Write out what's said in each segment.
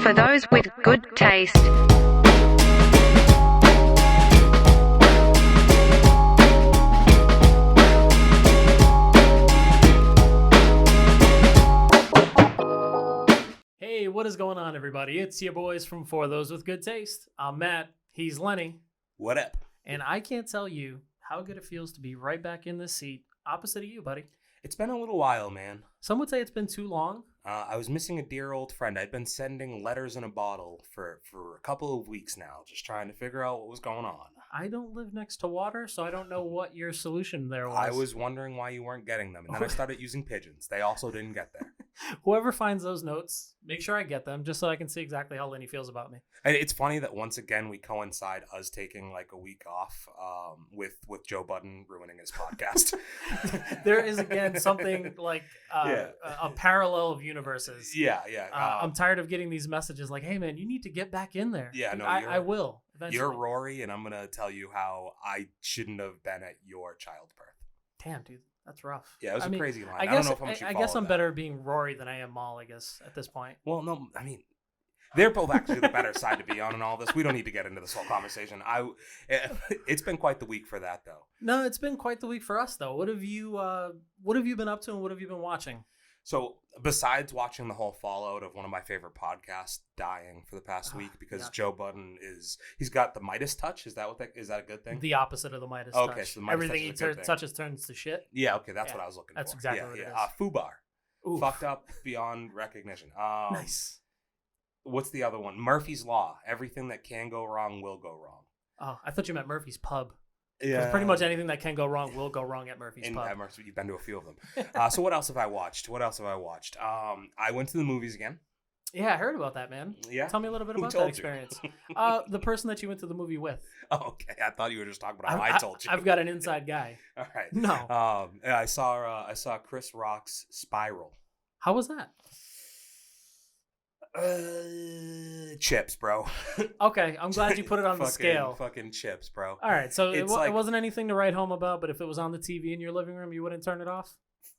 For those with good taste. Hey, what is going on, everybody? It's your boys from For Those With Good Taste. I'm Matt. He's Lenny. What up? And I can't tell you how good it feels to be right back in this seat opposite of you, buddy. It's been a little while, man. Some would say it's been too long. I was missing a dear old friend. I'd been sending letters in a bottle for a couple of weeks now, just trying to figure out what was going on. I don't live next to water, so I don't know what your solution there was. I was wondering why you weren't getting them, and then I started using pigeons. They also didn't get there. Whoever finds those notes, make sure I get them, just so I can see exactly how Lenny feels about me. And it's funny that once again we coincide us taking like a week off with Joe Budden ruining his podcast. There is again something like a parallel of universes. Yeah. I'm tired of getting these messages like, "Hey man, you need to get back in there." Yeah, no, I will eventually. You're Rory, and I'm gonna tell you how I shouldn't have been at your childbirth. Damn, dude. That's rough. Yeah, it was a crazy line. I don't know if I'm I guess I'm better being Rory than I am Maul, I guess, at this point. Well, no, I mean, they're both actually the better side to be on in all this. We don't need to get into this whole conversation. It's been quite the week for that, though. No, it's been quite the week for us, though. What have you been up to, and what have you been watching? So, besides watching the whole fallout of one of my favorite podcasts dying for the past week because Joe Budden he's got the Midas touch. Is that a good thing? The opposite of the Midas touch. Okay, so the Midas everything touch he touches turns to shit. Yeah, okay, that's what I was looking that's for. That's exactly what it is. Fubar. Oof. Fucked up beyond recognition. Nice. What's the other one? Murphy's Law. Everything that can go wrong will go wrong. Oh, I thought you meant Murphy's Pub. Yeah. Pretty much anything that can go wrong will go wrong at Murphy's Pub. At Murphy's, you've been to a few of them. So what else have I watched? I went to the movies again. Yeah, I heard about that, man. Yeah? Tell me a little bit about that experience. The person that you went to the movie with. Oh, okay. I thought you were just talking about how I told you. I've got an inside guy. All right. No. I saw Chris Rock's Spiral. How was that? Chips, bro. Okay, I'm glad you put it on the scale. Fucking chips, bro. All right, so it wasn't anything to write home about, but if it was on the TV in your living room, you wouldn't turn it off?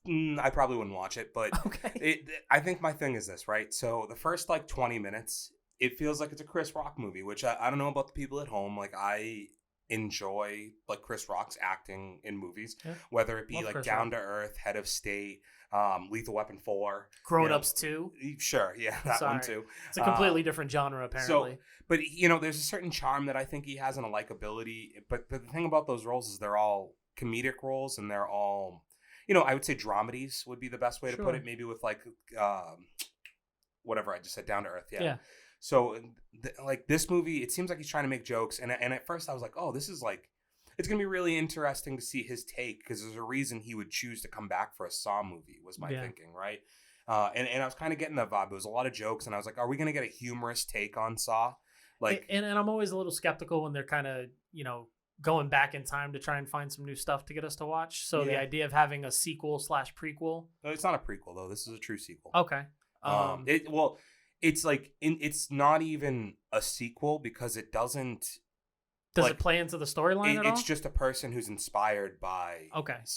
I probably wouldn't watch it, but okay. I think my thing is this, right? So the first 20 minutes, it feels like it's a Chris Rock movie, which I don't know about the people at home. Like, I enjoy Chris Rock's acting in movies, whether it be Down to Earth, Head of State, Lethal Weapon 4, Grown Ups 2. Sure, yeah, that one too. It's a completely different genre, apparently. But there's a certain charm that I think he has and a likability. But the thing about those roles is they're all comedic roles, and they're all, I would say dramedies would be the best way to put it. Maybe with whatever I just said, Down to Earth. Yeah. So this movie, it seems like he's trying to make jokes, and at first I was like, oh, this is it's going to be really interesting to see his take, because there's a reason he would choose to come back for a Saw movie, was my thinking, right? And I was kind of getting that vibe. It was a lot of jokes, and I was like, are we going to get a humorous take on Saw? And I'm always a little skeptical when they're kind of, going back in time to try and find some new stuff to get us to watch. So the idea of having a sequel/prequel. No, it's not a prequel, though. This is a true sequel. Okay. It's not even a sequel because it doesn't... Does it play into the storyline at all? It's just a person who's inspired by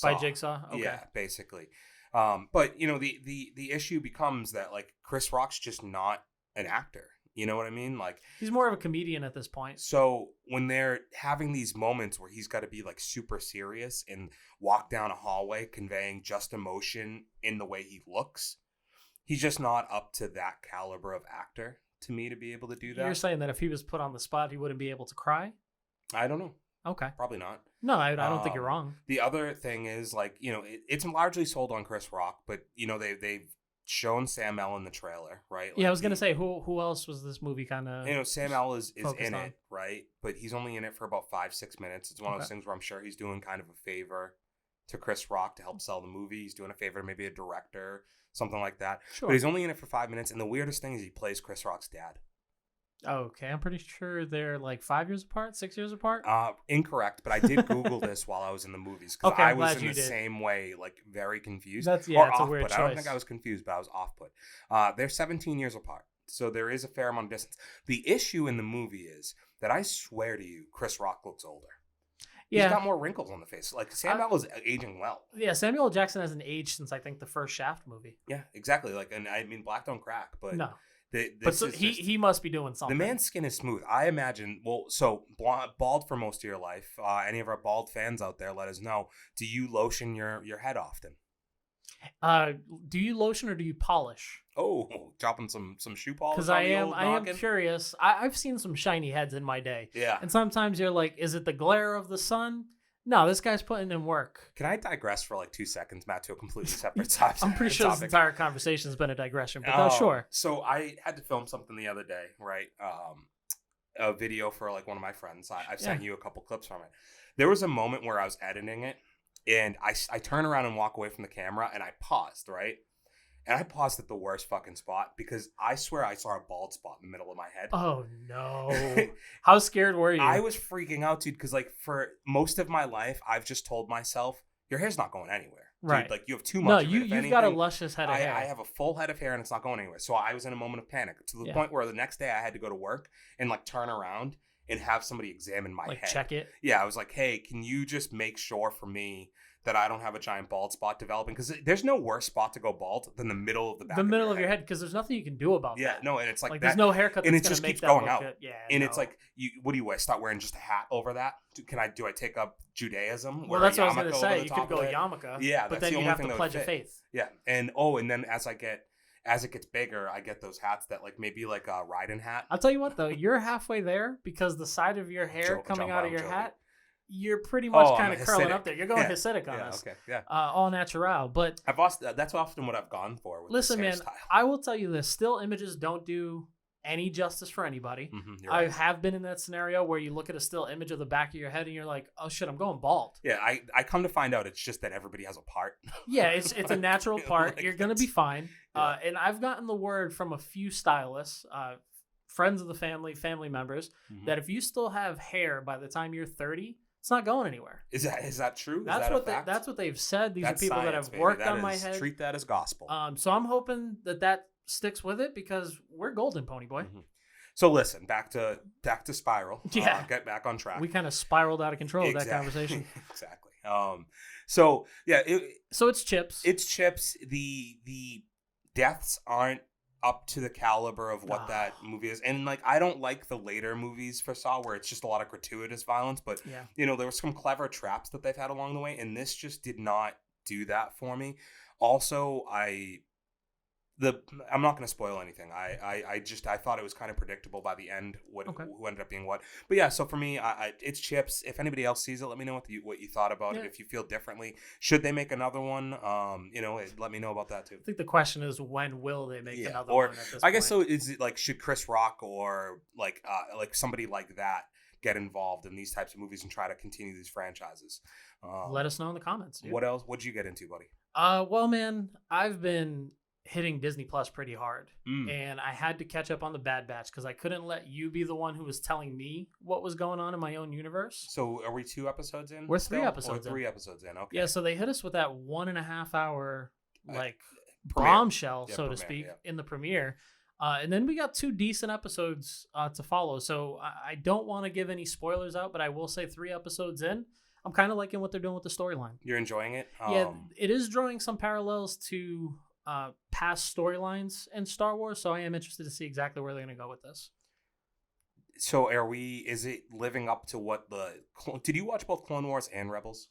by Jigsaw. Okay. Yeah, basically. But the issue becomes that Chris Rock's just not an actor. You know what I mean? He's more of a comedian at this point. So when they're having these moments where he's got to be super serious and walk down a hallway conveying just emotion in the way he looks, he's just not up to that caliber of actor to me to be able to do that. You're saying that if he was put on the spot, he wouldn't be able to cry? I don't know. Okay. Probably not. No, I don't think you're wrong. The other thing is it's largely sold on Chris Rock, but they've shown Sam L in the trailer, right? I was gonna say who else was this movie kind of? Sam L is in it, right? But he's only in it for about 5-6 minutes. It's one of those things where I'm sure he's doing kind of a favor to Chris Rock to help sell the movie. He's doing a favor to maybe a director, something like that. Sure. But he's only in it for 5 minutes, and the weirdest thing is he plays Chris Rock's dad. Okay, I'm pretty sure they're 5 years apart, 6 years apart. Incorrect, but I did Google this while I was in the movies because I was in the same way, very confused. That's a weird choice. I don't think I was confused, but I was off put. They're 17 years apart, so there is a fair amount of distance. The issue in the movie is that I swear to you, Chris Rock looks older. He's got more wrinkles on the face. Samuel is aging well. Yeah, Samuel L. Jackson hasn't aged since I think the first Shaft movie. Yeah, exactly. And I mean, Black don't crack, but no. But so he must be doing something. The man's skin is smooth. I imagine. Well, so bald for most of your life. Any of our bald fans out there, let us know. Do you lotion your head often? Do you lotion or do you polish? Oh, dropping some shoe polish. Because I am curious. I've seen some shiny heads in my day. Yeah. And sometimes you're like, is it the glare of the sun? No, this guy's putting in work. Can I digress for like 2 seconds, Matt, to a completely separate topic? I'm pretty sure this entire conversation has been a digression, but sure. So I had to film something the other day, right? A video for like one of my friends. I've sent you a couple clips from it. There was a moment where I was editing it, and I turn around and walk away from the camera, and I paused, right? And I paused at the worst fucking spot because I swear I saw a bald spot in the middle of my head. Oh, no. How scared were you? I was freaking out, dude, because like for most of my life, I've just told myself, your hair's not going anywhere. Right. Dude, like you have too much of it. You've got a luscious head of hair. I have a full head of hair and it's not going anywhere. So I was in a moment of panic to the point where the next day I had to go to work and like turn around and have somebody examine my head. Check it? Yeah, I was like, hey, can you just make sure for me that I don't have a giant bald spot developing? Because there's no worse spot to go bald than the middle of the back the middle of your head, because there's nothing you can do about that. Yeah, no, and it's like that, there's no haircut and that's it just make keeps that going look out. good. Yeah, and it's like, what do you wear? Start wearing just a hat over that? Do I take up Judaism? Well, that's what I was gonna say. You could go yarmulke. Yeah, but then you have to pledge a faith. Yeah, and then as it gets bigger, I get those hats that like maybe like a riding hat. I'll tell you what though, you're halfway there because the side of your hair coming out of your hat, you're pretty much kind of curling up there. You're going Hasidic on us. Okay, yeah. All natural. But that's often what I've gone for. With listen, this man, hairstyle. I will tell you this: still images don't do any justice for anybody. Right. I have been in that scenario where you look at a still image of the back of your head and you're like, oh shit, I'm going bald. Yeah, I come to find out it's just that everybody has a part. Yeah, it's a natural part. Like you're gonna be fine. Yeah. And I've gotten the word from a few stylists, friends of the family members, that if you still have hair by the time you're 30, it's not going anywhere. Is that true? That's what they've said. These are people science, that have worked baby. on my head. Treat that as gospel. So I'm hoping that sticks with it because we're golden, Pony Boy. So listen, back to Spiral. Yeah, get back on track. We kind of spiraled out of control with that conversation. Exactly. So yeah, so it's Chips. It's Chips. The deaths aren't up to the caliber of what that movie is, and like I don't like the later movies for Saw where it's just a lot of gratuitous violence, but there were some clever traps that they've had along the way, and this just did not do that for me. Also, I'm not going to spoil anything. I thought it was kind of predictable by the end who ended up being what. But yeah, so for me, it's Chips. If anybody else sees it, let me know what you thought about it. If you feel differently, should they make another one? Let me know about that too. I think the question is when will they make another one? At this I guess so. Is it like should Chris Rock or like somebody like that get involved in these types of movies and try to continue these franchises? Let us know in the comments. Dude. What else? What'd you get into, buddy? Well, man, I've been hitting Disney Plus pretty hard, and I had to catch up on the Bad Batch because I couldn't let you be the one who was telling me what was going on in my own universe. So are we 2 episodes in? We're 3 episodes. 3 episodes in. Okay. Yeah, so they hit us with that 1.5 hour bombshell, so to speak, in the premiere. And then we got 2 decent episodes to follow. So I don't want to give any spoilers out, but I will say 3 episodes in, I'm kind of liking what they're doing with the storyline. You're enjoying it? Yeah, it is drawing some parallels to past storylines in Star Wars, so I am interested to see exactly where they're going to go with this. So is it living up to what did you watch both Clone Wars and Rebels?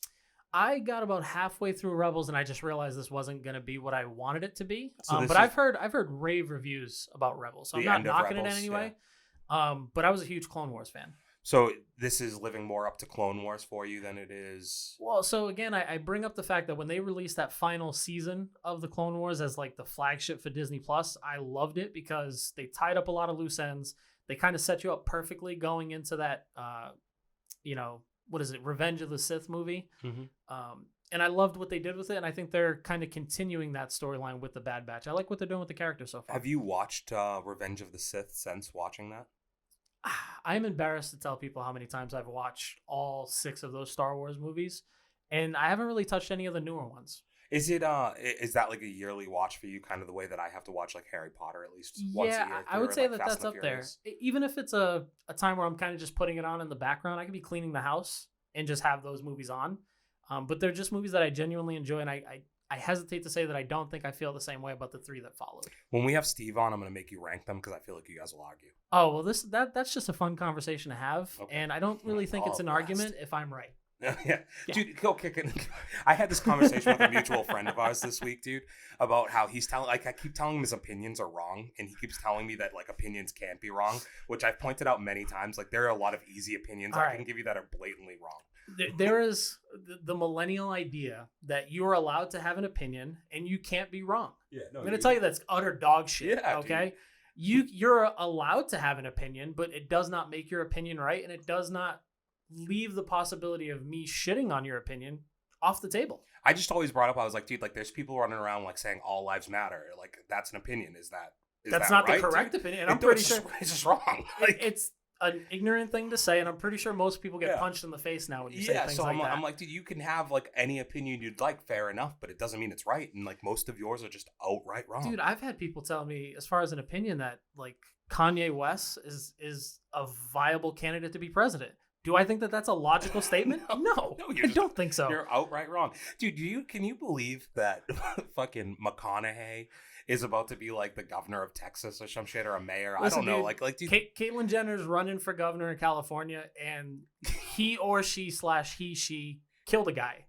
I got about halfway through Rebels and I just realized this wasn't going to be what I wanted it to be. But I've heard rave reviews about Rebels, so I'm not knocking it in any way. But I was a huge Clone Wars fan. So this is living more up to Clone Wars for you than it is... Well, so again, I bring up the fact that when they released that final season of the Clone Wars as like the flagship for Disney Plus, I loved it because they tied up a lot of loose ends. They kind of set you up perfectly going into that, what is it, Revenge of the Sith movie. And I loved what they did with it, and I think they're kind of continuing that storyline with the Bad Batch. I like what they're doing with the character so far. Have you watched Revenge of the Sith since watching that? I'm embarrassed to tell people how many times I've watched all 6 of those Star Wars movies, and I haven't really touched any of the newer ones. Is that like a yearly watch for you, kind of the way that I have to watch like Harry Potter at least once a year? Yeah, I would say that's up there. Even if it's a time where I'm kind of just putting it on in the background, I could be cleaning the house and just have those movies on. But they're just movies that I genuinely enjoy, and I I hesitate to say that I don't think I feel the same way about the 3 that followed. When we have Steve on, I'm going to make you rank them because I feel like you guys will argue. Oh, well, that's just a fun conversation to have. Okay. And I don't really think it's an argument if I'm right. Yeah. Dude, go kick it. I had this conversation with a mutual friend of ours this week, dude, about how he's telling, like, I keep telling him his opinions are wrong, and he keeps telling me that, like, opinions can't be wrong, which I've pointed out many times. Like, there are a lot of easy opinions I can give you that are blatantly wrong. There is the millennial idea that you are allowed to have an opinion and you can't be wrong. Yeah, no, I'm going to tell you that's utter dog shit. Yeah, okay. You're allowed to have an opinion, but it does not make your opinion right, and it does not leave the possibility of me shitting on your opinion off the table. I just always brought up, I was like, dude, like, there's people running around like saying all lives matter. Like, that's an opinion. That's not right, the correct dude? opinion. And I'm pretty sure it's just wrong. Like, it's an ignorant thing to say, and I'm pretty sure most people get punched in the face now when you say things like that. I'm like, dude, you can have like any opinion you'd like, fair enough, but it doesn't mean it's right. And like most of yours are just outright wrong. Dude, I've had people tell me, as far as an opinion, that like Kanye West is a viable candidate to be president. Do I think that that's a logical statement? No, I don't think so. You're outright wrong. Dude, can you believe that fucking McConaughey is about to be like the governor of Texas or some shit, or a mayor? Listen, I don't know. Dude, like dude, Caitlyn Jenner's running for governor in California, and he or she killed a guy.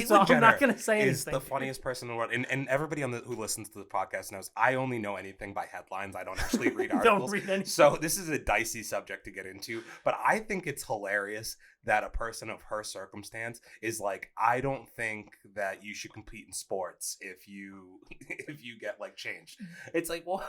So I'm not going to say anything. Is the funniest person in the world, and everybody who listens to the podcast knows I only know anything by headlines. I don't actually read articles. Don't read anything. So this is a dicey subject to get into, but I think it's hilarious that a person of her circumstance is like, I don't think that you should compete in sports if you get like changed. It's like, well,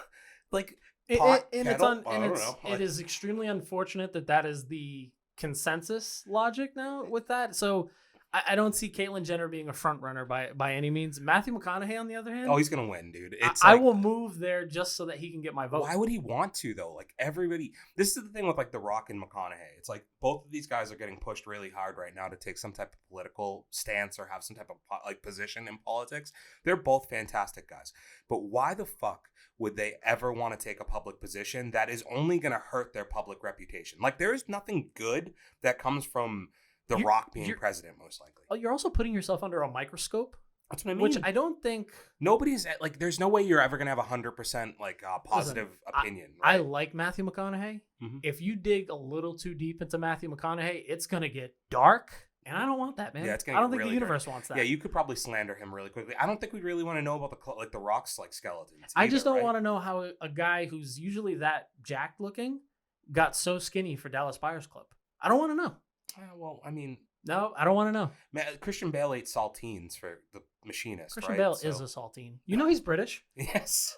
like it is extremely unfortunate that is the consensus logic now with that. So I don't see Caitlyn Jenner being a front runner by any means. Matthew McConaughey, on the other hand, he's gonna win, dude. I will move there just so that he can get my vote. Why would he want to though? Like everybody, this is the thing with like The Rock and McConaughey. It's like both of these guys are getting pushed really hard right now to take some type of political stance or have some type of like position in politics. They're both fantastic guys, but why the fuck would they ever want to take a public position that is only gonna hurt their public reputation? Like there is nothing good that comes from The Rock being president, most likely. Oh, you're also putting yourself under a microscope. That's what I mean. Which I don't think nobody's like. There's no way you're ever gonna have 100% like positive opinion. Right? I like Matthew McConaughey. Mm-hmm. If you dig a little too deep into Matthew McConaughey, it's gonna get dark, and I don't want that, man. Yeah, it's gonna. I don't think really the universe wants that. Yeah, you could probably slander him really quickly. I don't think we really want to know about the Rock's like skeletons. I just don't want to know how a guy who's usually that jacked looking got so skinny for Dallas Buyers Club. I don't want to know. Well, I mean, no, I don't want to know. Man, Christian Bale ate saltines for The Machinist. Christian Bale is a saltine. You know he's British. Yes.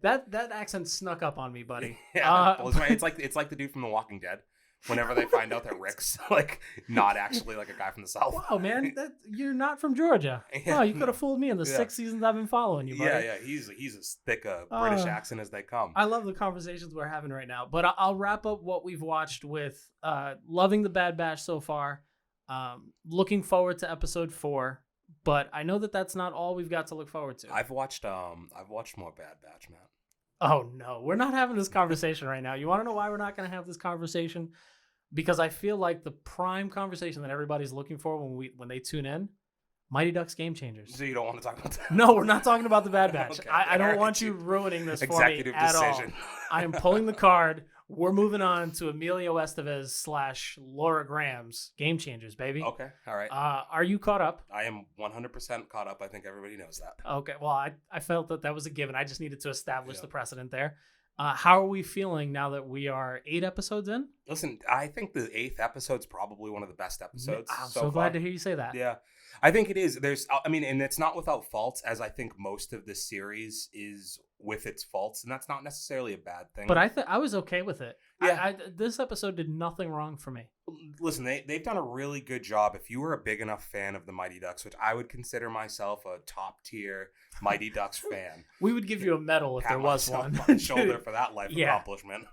That accent snuck up on me, buddy. Yeah, it's like the dude from The Walking Dead. Whenever they find out that Rick's like not actually like a guy from the South. Wow, man, you're not from Georgia. Yeah, wow, you could have fooled me in the 6 seasons I've been following you, buddy. Yeah, he's as thick a British accent as they come. I love the conversations we're having right now, but I'll wrap up what we've watched with loving The Bad Batch so far. Looking forward to episode 4, but I know that's not all we've got to look forward to. I've watched more Bad Batch, man. Oh no, we're not having this conversation right now. You want to know why we're not going to have this conversation? Because I feel like the prime conversation that everybody's looking for when they tune in, Mighty Ducks Game Changers. So you don't want to talk about that? No, we're not talking about The Bad Batch. Okay. I don't want you ruining this for me at all. I am pulling the card. We're moving on to Emilio Estevez / Laura Graham's Game Changers, baby. Okay, all right. Are you caught up? I am 100% caught up. I think everybody knows that. Okay, well, I felt that was a given. I just needed to establish the precedent there. How are we feeling now that we are 8 episodes in? Listen, I think the 8th episode's probably one of the best episodes. I'm so glad to hear you say that. Yeah, I think it is. And it's not without faults, as I think most of this series is with its faults, and that's not necessarily a bad thing. But I was okay with it. Yeah. This episode did nothing wrong for me. Listen, they've done a really good job. If you were a big enough fan of the Mighty Ducks, which I would consider myself a top tier Mighty Ducks fan, we would give you a medal if there was one. On my shoulder for that life accomplishment.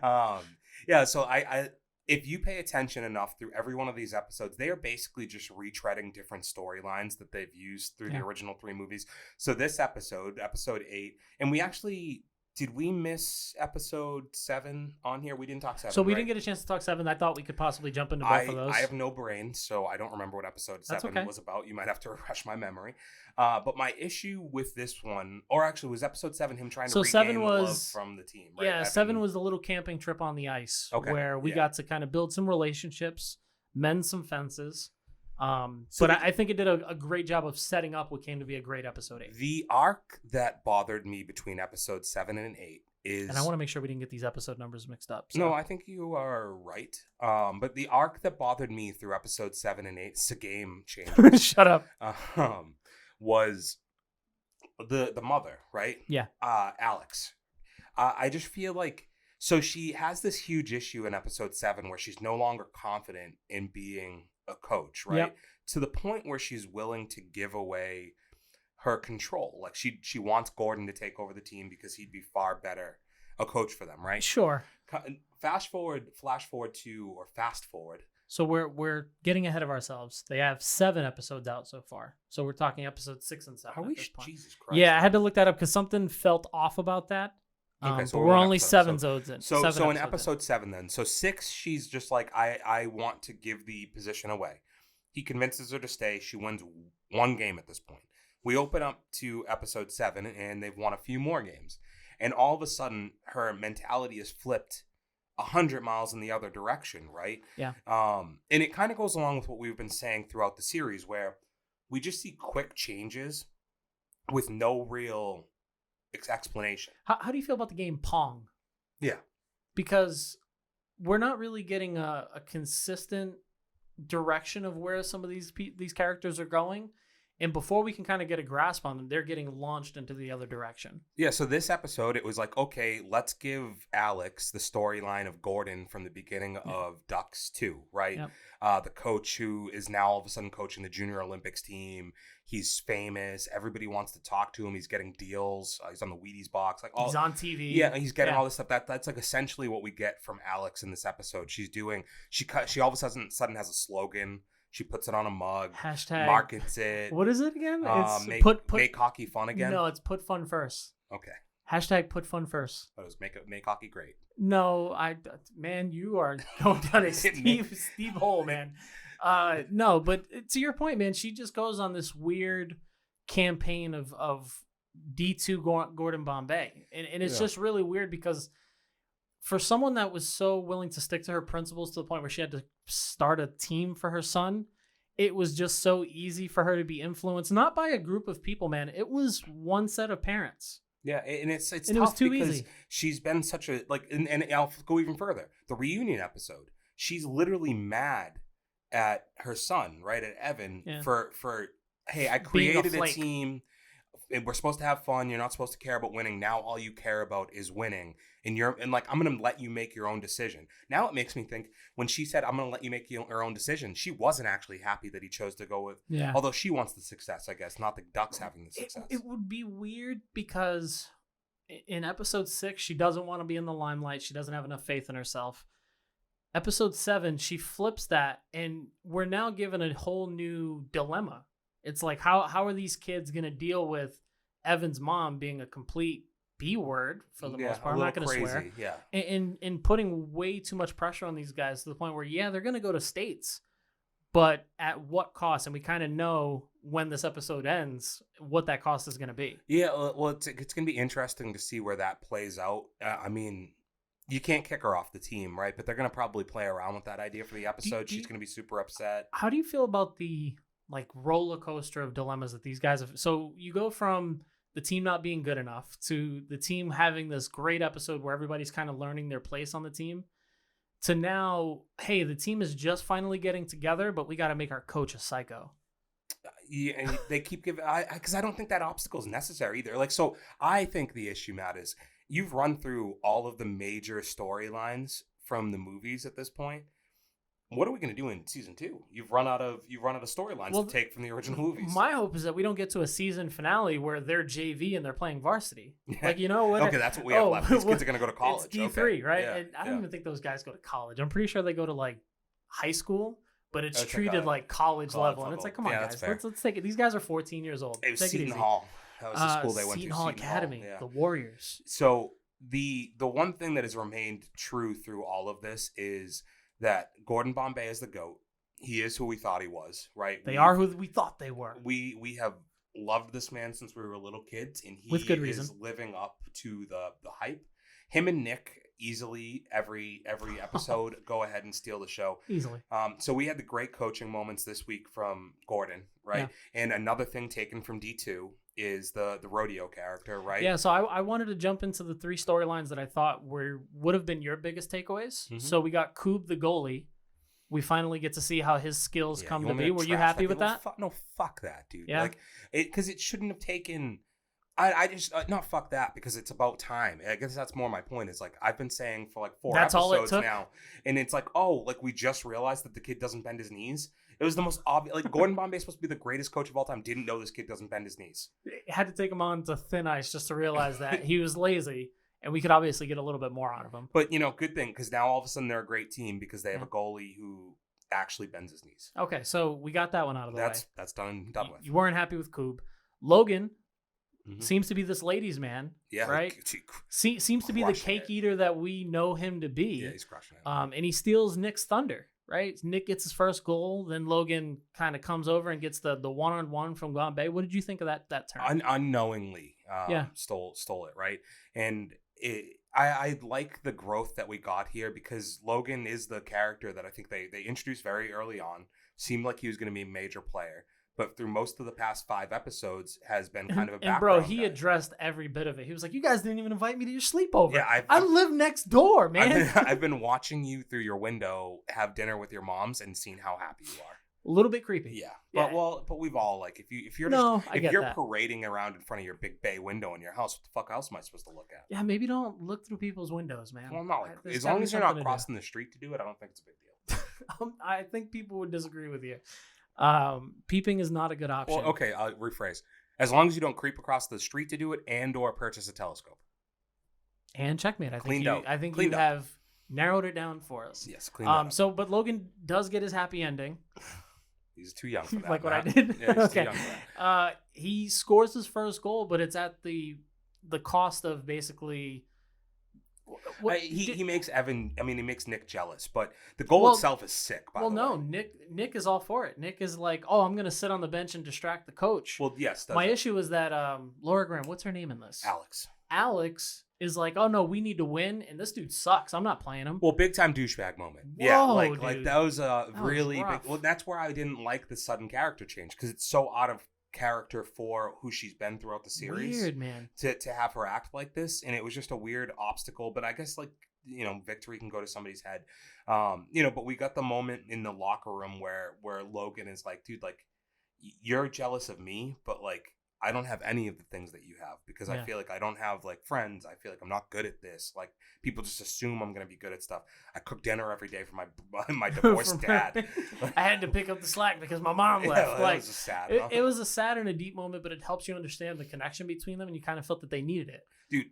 So I if you pay attention enough through every one of these episodes, they are basically just retreading different storylines that they've used through the original 3 movies. So this episode 8, and we actually Did we miss episode 7 on here? We didn't talk 7. So we right? didn't get a chance to talk 7. I thought we could possibly jump into both of those. I have no brain, so I don't remember what episode 7 was about. You might have to refresh my memory. But my issue with this one, or actually was episode 7 him trying to regain the love from the team, right? Yeah, 7 was the little camping trip on the ice where we got to kind of build some relationships, mend some fences. But I think it did a great job of setting up what came to be a great episode 8. The arc that bothered me between episode 7 and 8 is... And I want to make sure we didn't get these episode numbers mixed up. So. No, I think you are right. But the arc that bothered me through episode 7 and 8, it's a game changer. Shut up. Was the mother, right? Yeah. Alex. I just feel like... So she has this huge issue in episode 7 where she's no longer confident in being a coach, right? Yep. To the point where she's willing to give away her control. Like she wants Gordon to take over the team because he'd be far better a coach for them, right? Sure. Fast forward. So we're getting ahead of ourselves. They have 7 episodes out so far. So we're talking episodes 6 and 7. Are we? Jesus Christ. Yeah, I had to look that up because something felt off about that. Okay, so but we're only 7 episodes in. So in episode 7 then. So 6, she's just like, I want to give the position away. He convinces her to stay. She wins 1 game at this point. We open up to episode 7 and they've won a few more games. And all of a sudden her mentality is flipped 100 miles in the other direction, right? Yeah. And it kind of goes along with what we've been saying throughout the series where we just see quick changes with no real explanation. How do you feel about the game Pong? Yeah. Because we're not really getting a consistent direction of where some of these characters are going. And before we can kind of get a grasp on them, they're getting launched into the other direction. Yeah, so this episode, it was like, okay, let's give Alex the storyline of Gordon from the beginning of Ducks 2, right? Yep. The coach who is now all of a sudden coaching the Junior Olympics team. He's famous. Everybody wants to talk to him. He's getting deals. He's on the Wheaties box. He's on TV. Yeah, he's getting all this stuff. That's like essentially what we get from Alex in this episode. She all of a sudden has a slogan. She puts it on a mug. Hashtag. Markets it. What is it again? It's make hockey fun again. No, it's put fun first. Okay. Hashtag put fun first. But it was make hockey great. No, man, you are going down a steep hole, man. No, but to your point, man, she just goes on this weird campaign of D2 Gordon Bombay. And it's just really weird because for someone that was so willing to stick to her principles to the point where she had to start a team for her son, it was just so easy for her to be influenced, not by a group of people, man. It was one set of parents. Yeah, and it's tough it was too because easy. She's been such a, and I'll go even further. The reunion episode, she's literally mad at her son, right, at Evan, for hey, I created a team. And we're supposed to have fun. You're not supposed to care about winning. Now all you care about is winning. And I'm going to let you make your own decision. Now it makes me think when she said, I'm going to let you make your own decision, she wasn't actually happy that he chose to go with. Yeah. Although she wants the success, I guess, not the Ducks having the success. It would be weird because in episode 6, she doesn't want to be in the limelight. She doesn't have enough faith in herself. Episode 7, she flips that. And we're now given a whole new dilemma. It's like, how are these kids going to deal with Evan's mom being a complete B-word for the most part? I'm not going to swear. Yeah. And putting way too much pressure on these guys to the point where, they're going to go to states, but at what cost? And we kind of know when this episode ends what that cost is going to be. Yeah, well, it's going to be interesting to see where that plays out. I mean, you can't kick her off the team, right? But they're going to probably play around with that idea for the episode. She's going to be super upset. How do you feel about the roller coaster of dilemmas that these guys have? So you go from the team not being good enough to the team having this great episode where everybody's kind of learning their place on the team to now, hey, the team is just finally getting together, but we got to make our coach a psycho. Yeah, and they keep giving, because I don't think that obstacle is necessary either. So I think the issue, Matt, is you've run through all of the major storylines from the movies at this point. What are we going to do in season 2? You've run out of storylines to take from the original movies. My hope is that we don't get to a season finale where they're JV and they're playing varsity. You know what? Okay, that's what we have left. These kids are going to go to college. It's D3, right? Yeah, and I don't even think those guys go to college. I'm pretty sure they go to high school, but it's treated like college level. And it's like, come on, guys, let's take it. These guys are 14 years old. It was Seton Hall. That was the school they went to. Seton Hall Academy, the Warriors. So the one thing that has remained true through all of this is that Gordon Bombay is the GOAT. He is who we thought he was, right? They are who we thought they were. We have loved this man since we were little kids, and he with good reason is living up to the hype. Him and Nick easily every episode go ahead and steal the show easily. So we had the great coaching moments this week from Gordon, right? Yeah. And another thing taken from D2 is the rodeo character, right? Yeah, so I wanted to jump into the 3 storylines that I thought would have been your biggest takeaways. Mm-hmm. So we got Koob the goalie. We finally get to see how his skills come to be. Were you happy with that? Fuck that, dude. Yeah. Like, because it shouldn't have taken. I just not fuck that, because it's about time. I guess that's more my point. Is like I've been saying for like 4 episodes now, and it's like, oh, like we just realized that the kid doesn't bend his knees. It was the most obvious. Like Gordon Bombay is supposed to be the greatest coach of all time. Didn't know this kid doesn't bend his knees. It had to take him on to thin ice just to realize that he was lazy, and we could obviously get a little bit more out of him. But good thing, because now all of a sudden they're a great team because they have a goalie who actually bends his knees. Okay, so we got that one out of the way. That's done with. You weren't happy with Koob. Logan. Mm-hmm. Seems to be this ladies' man, right? Seems to be the cake eater that we know him to be. Yeah, he's crushing it. And he steals Nick's thunder, right? Nick gets his first goal, then Logan kind of comes over and gets the one-on-one from Bombay. What did you think of that turn? Unknowingly, stole it, right? And I like the growth that we got here, because Logan is the character that I think they introduced very early on. Seemed like he was going to be a major player. But through most of the past 5 episodes has been kind of a background. And bro, he addressed every bit of it. He was like, "You guys didn't even invite me to your sleepover. Yeah, I live next door, man." I've been watching you through your window have dinner with your moms and seen how happy you are. A little bit creepy. Yeah. But we've all, like, if you're parading around in front of your big bay window in your house, what the fuck else am I supposed to look at? Yeah, maybe don't look through people's windows, man. Well, not like, as long as you're not crossing the street to do it, I don't think it's a big deal. I think people would disagree with you. Peeping is not a good option. Well, okay, I'll rephrase. As long as you don't creep across the street to do it, and or purchase a telescope. And checkmate. I think you have narrowed it down for us. Yes, cleaned up. But Logan does get his happy ending. He's too young for that. Like what I did. Yeah, he's too young for that. He scores his first goal, but it's at the cost of basically. He makes he makes Nick jealous, but the goal itself is sick. By the way. Nick is all for it. Nick is like, "Oh, I'm gonna sit on the bench and distract the coach." Well, yes. My issue is that Laura Graham, what's her name in this? Alex is like, "Oh no, we need to win," and this dude sucks. I'm not playing him. Well, big time douchebag moment. Whoa, like that was a really big. Well, that's where I didn't like the sudden character change, because it's so out of character for who she's been throughout the series. Weird, man. To have her act like this, and it was just a weird obstacle. But I guess, like, victory can go to somebody's head. But we got the moment in the locker room where Logan is like, "Dude, like, you're jealous of me, but like I don't have any of the things that you have, because I feel like I don't have like friends. I feel like I'm not good at this. Like, people just assume I'm gonna be good at stuff. I cook dinner every day for my divorced dad. I had to pick up the slack because my mom left. Like, it was sad. It was a sad and a deep moment, but it helps you understand the connection between them, and you kind of felt that they needed it. Dude,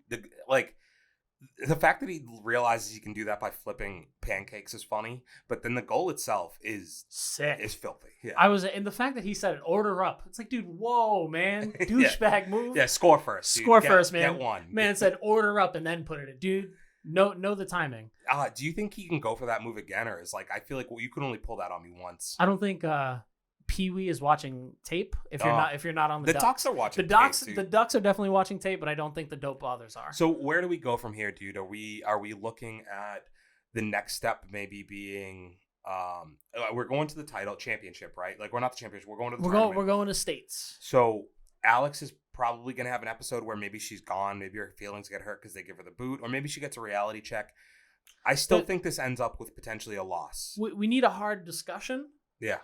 the fact that he realizes he can do that by flipping pancakes is funny, but then the goal itself is sick. Is filthy. Yeah. And the fact that he said, "Order up." It's like, dude, whoa, man. Douchebag move. Yeah, score first. Score first, man. Get one. Man said, "Order up," and then put it in. Dude, know the timing. Do you think he can go for that move again, or is I feel like you can only pull that on me once? I don't think Pee-wee is watching tape. If you're not on the Ducks are watching tape. The Ducks are definitely watching tape, but I don't think the Dope Fathers are. So where do we go from here, dude? Are we looking at the next step maybe being we're going to the title championship, right? Like, we're not the championship, we're going to the tournament. We're going to states. So Alex is probably going to have an episode where maybe she's gone, maybe her feelings get hurt because they give her the boot, or maybe she gets a reality check. I still think this ends up with potentially a loss. We need a hard discussion. Yeah.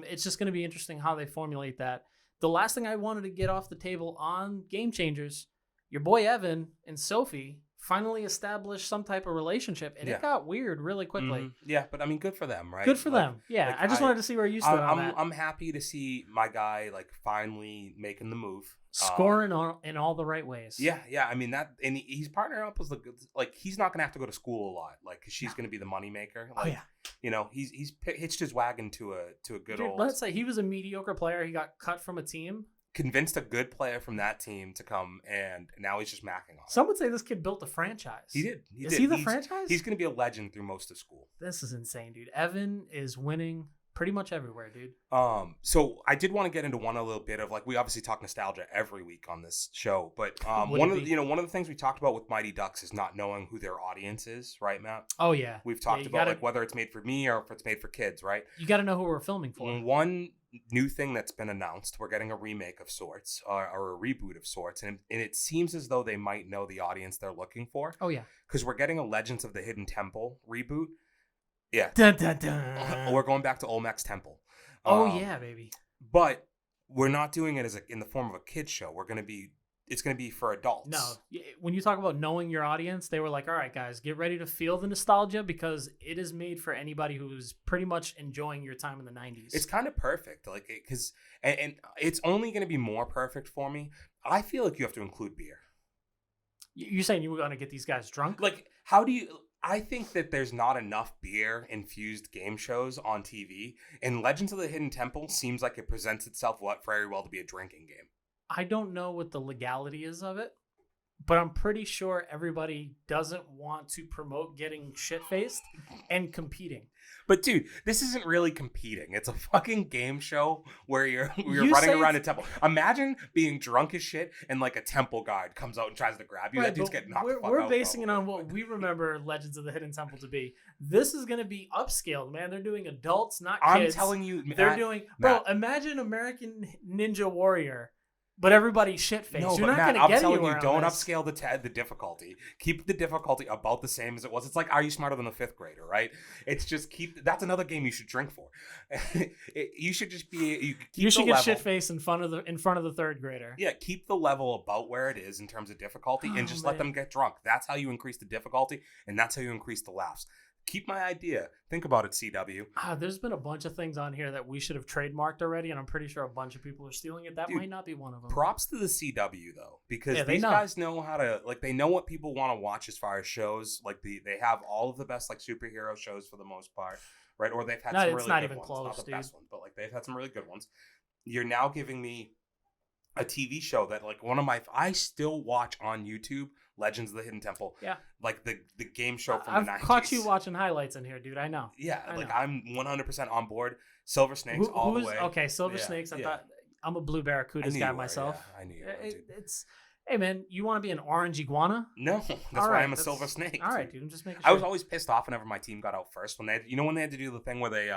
It's just going to be interesting how they formulate that. The last thing I wanted to get off the table on Game Changers, your boy Evan and Sophie finally established some type of relationship, and it got weird really quickly. Mm-hmm. Yeah, but I mean, good for them, right? Good for them. Yeah, I just wanted to see where you stood on that. I'm happy to see my guy finally making the move. Scoring in all the right ways. Yeah. I mean, and he's partnering up with he's not gonna have to go to school a lot, because she's gonna be the moneymaker. He's hitched his wagon to a good old. Let's say he was a mediocre player. He got cut from a team. convinced a good player from that team to come, and now he's just macking on it. Some would say this kid built a franchise. He did. Is he the franchise? He's going to be a legend through most of school. This is insane, dude. Evan is winning pretty much everywhere, dude. So I did want to get into one a little bit of, like, we obviously talk nostalgia every week on this show, but one of the things we talked about with Mighty Ducks is not knowing who their audience is, right, Matt? Oh yeah, we've talked about like whether it's made for me or if it's made for kids, right? You got to know who we're filming for. One new thing that's been announced, we're getting a remake of sorts or a reboot of sorts, and it seems as though they might know the audience they're looking for. Oh yeah, because we're getting a Legends of the Hidden Temple reboot. Yeah, dun, dun, dun. We're going back to Olmec's Temple. Oh yeah, baby. But we're not doing it in the form of a kids show. It's going to be for adults. No, when you talk about knowing your audience, they were like, all right, guys, get ready to feel the nostalgia because it is made for anybody who's pretty much enjoying your time in the 90s. It's kind of perfect. Like, because, and it's only going to be more perfect for me. I feel like you have to include beer. You're saying you were going to get these guys drunk? Like, how do you... I think that there's not enough beer-infused game shows on TV, and Legends of the Hidden Temple seems like it presents itself very well to be a drinking game. I don't know what the legality is of it, but I'm pretty sure everybody doesn't want to promote getting shit-faced and competing. But dude, this isn't really competing. It's a fucking game show where you're running around a temple. Imagine being drunk as shit and like a temple guard comes out and tries to grab you. Right, that dude's getting knocked the fuck out. We're basing it on what we remember Legends of the Hidden Temple to be. This is going to be upscaled, man. They're doing adults, not kids. I'm telling you, they're doing... Bro, imagine American Ninja Warrior, but everybody's shit-faced. No, You're but not going Matt, to get I'm anywhere. telling you, don't upscale the difficulty. Keep the difficulty about the same as it was. It's like, are you smarter than a fifth grader, right? It's just that's another game you should drink for. You should just be. You should get shit-faced in front of the third grader. Yeah, keep the level about where it is in terms of difficulty, and just let them get drunk. That's how you increase the difficulty, and that's how you increase the laughs. Keep my idea. Think about it, CW. There's been a bunch of things on here that we should have trademarked already, and I'm pretty sure a bunch of people are stealing it. That might not be one of them. Props to the CW, though, because these guys know how to, like, they know what people want to watch as far as shows. Like, they have all of the best, like, superhero shows for the most part, right? Or they've had some really good ones. It's not even close, not the best one, but, like, they've had some really good ones. You're now giving me a TV show that, like, I still watch on YouTube Legends of the Hidden Temple. Yeah. Like the game show from the 90s. I've caught you watching highlights in here, dude. I know. Yeah. I'm 100% on board. Silver Snakes all the way. Okay, Silver Snakes. I thought I'm a Blue Barracudas guy myself. Yeah, I knew you were, dude. Hey, man, you want to be an orange iguana? No, that's why I'm a Silver Snake. All right, dude. I'm just making sure. I was always pissed off whenever my team got out first. When they had to do the thing where they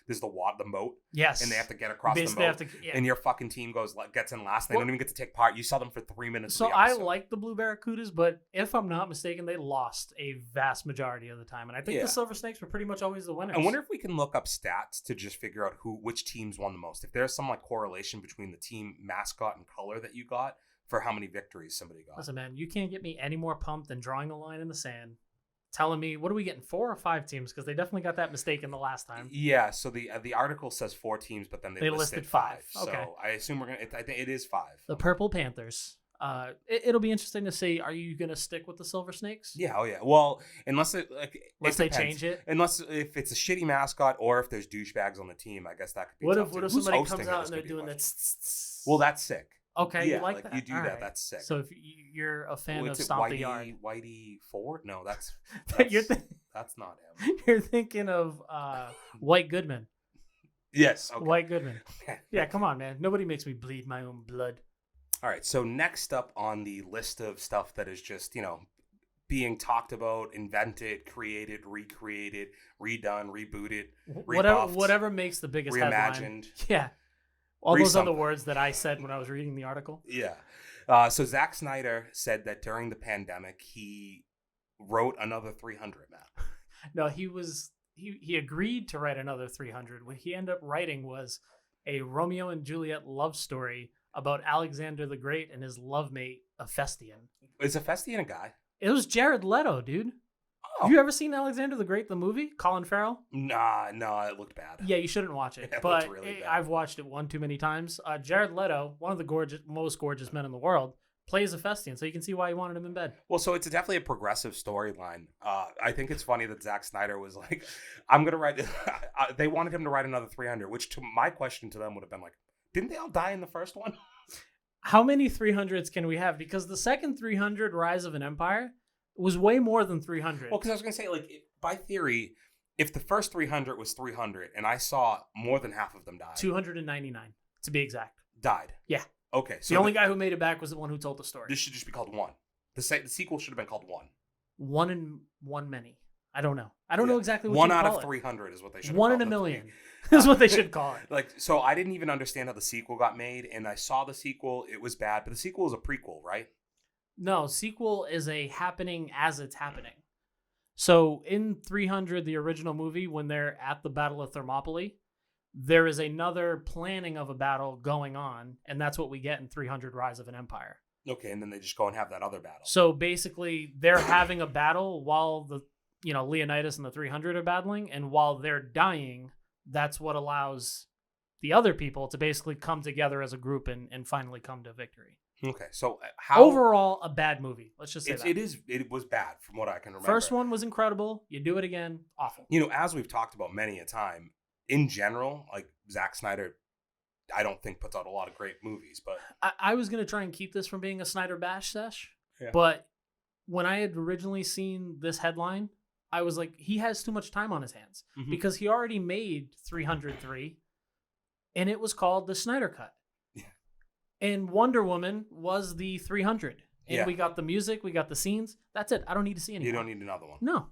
there's the moat. Yes. And they have to get across the moat. And your fucking team gets in last. And they don't even get to take part. You saw them for 3 minutes. So I like the Blue Barracudas, but if I'm not mistaken, they lost a vast majority of the time. And I think the Silver Snakes were pretty much always the winners. I wonder if we can look up stats to just figure out which teams won the most. If there's some like correlation between the team mascot and color that you got for how many victories somebody got. Listen, man, you can't get me any more pumped than drawing a line in the sand, telling me, what are we getting, 4 or 5 teams? Because they definitely got that mistake in the last time. Yeah, so the article says 4 teams, but then they listed 5. Okay. So I assume I think it is 5. The Purple Panthers. It'll be interesting to see. Are you going to stick with the Silver Snakes? Yeah, oh yeah. Well, unless they change it. Unless if it's a shitty mascot or if there's douchebags on the team, I guess that could be. What if somebody comes out and they're doing that? Well, that's sick. Okay, yeah, you like that? You do that. That's sick. So if you're a fan of Stomp the Yard, Whitey Ford? No, that's not him. You're thinking of White Goodman. Yes, okay. White Goodman. Yeah, come on, man. Nobody makes me bleed my own blood. All right, so next up on the list of stuff that is just, being talked about, invented, created, recreated, redone, rebooted, rebuffed, whatever makes the biggest reimagined. Headline. Yeah. All those other words that I said when I was reading the article. Yeah. So Zack Snyder said that during the pandemic, he wrote another 300, Matt. No, he agreed to write another 300. What he ended up writing was a Romeo and Juliet love story about Alexander the Great and his love mate, Hephaestion. Is Hephaestion a guy? It was Jared Leto, dude. Have you ever seen Alexander the Great, the movie? Colin Farrell? Nah, it looked bad. Yeah, you shouldn't watch it. But really I've watched it one too many times. Jared Leto, one of the most gorgeous men in the world, plays Hephaestion, so you can see why he wanted him in bed. Well, so it's definitely a progressive storyline. I think it's funny that Zack Snyder was like, I'm going to write... they wanted him to write another 300, which to my question to them would have been like, didn't they all die in the first one? How many 300s can we have? Because the second 300, Rise of an Empire, was way more than 300. Well, because I was going to say, like, by theory, if the first 300 was 300 and I saw more than half of them die. 299, to be exact. Died? Yeah. Okay. So the only guy who made it back was the one who told the story. This should just be called One. The sequel should have been called One. One in one many. I don't know. I don't know exactly what one you out call of it. 300 is what they should have One called in a it. million is what they should call it. Like, so I didn't even understand how the sequel got made, and I saw the sequel. It was bad, but the sequel is a prequel, right? No, sequel is a happening as it's happening. So in 300, the original movie, when they're at the Battle of Thermopylae, there is another planning of a battle going on, and that's what we get in 300 Rise of an Empire. Okay, and then they just go and have that other battle. So basically, they're having a battle while the Leonidas and the 300 are battling, and while they're dying, that's what allows the other people to basically come together as a group and finally come to victory. Okay, so how overall a bad movie? Let's just say that it was bad from what I can remember. First one was incredible. You do it again, awful. As we've talked about many a time, in general, like Zack Snyder, I don't think puts out a lot of great movies. But I was gonna try and keep this from being a Snyder bash sesh, yeah. But when I had originally seen this headline, I was like, he has too much time on his hands because he already made 303, and it was called the Snyder Cut. And Wonder Woman was the 300. And we got the music, we got the scenes. That's it. I don't need to see anything. You don't need another one. No.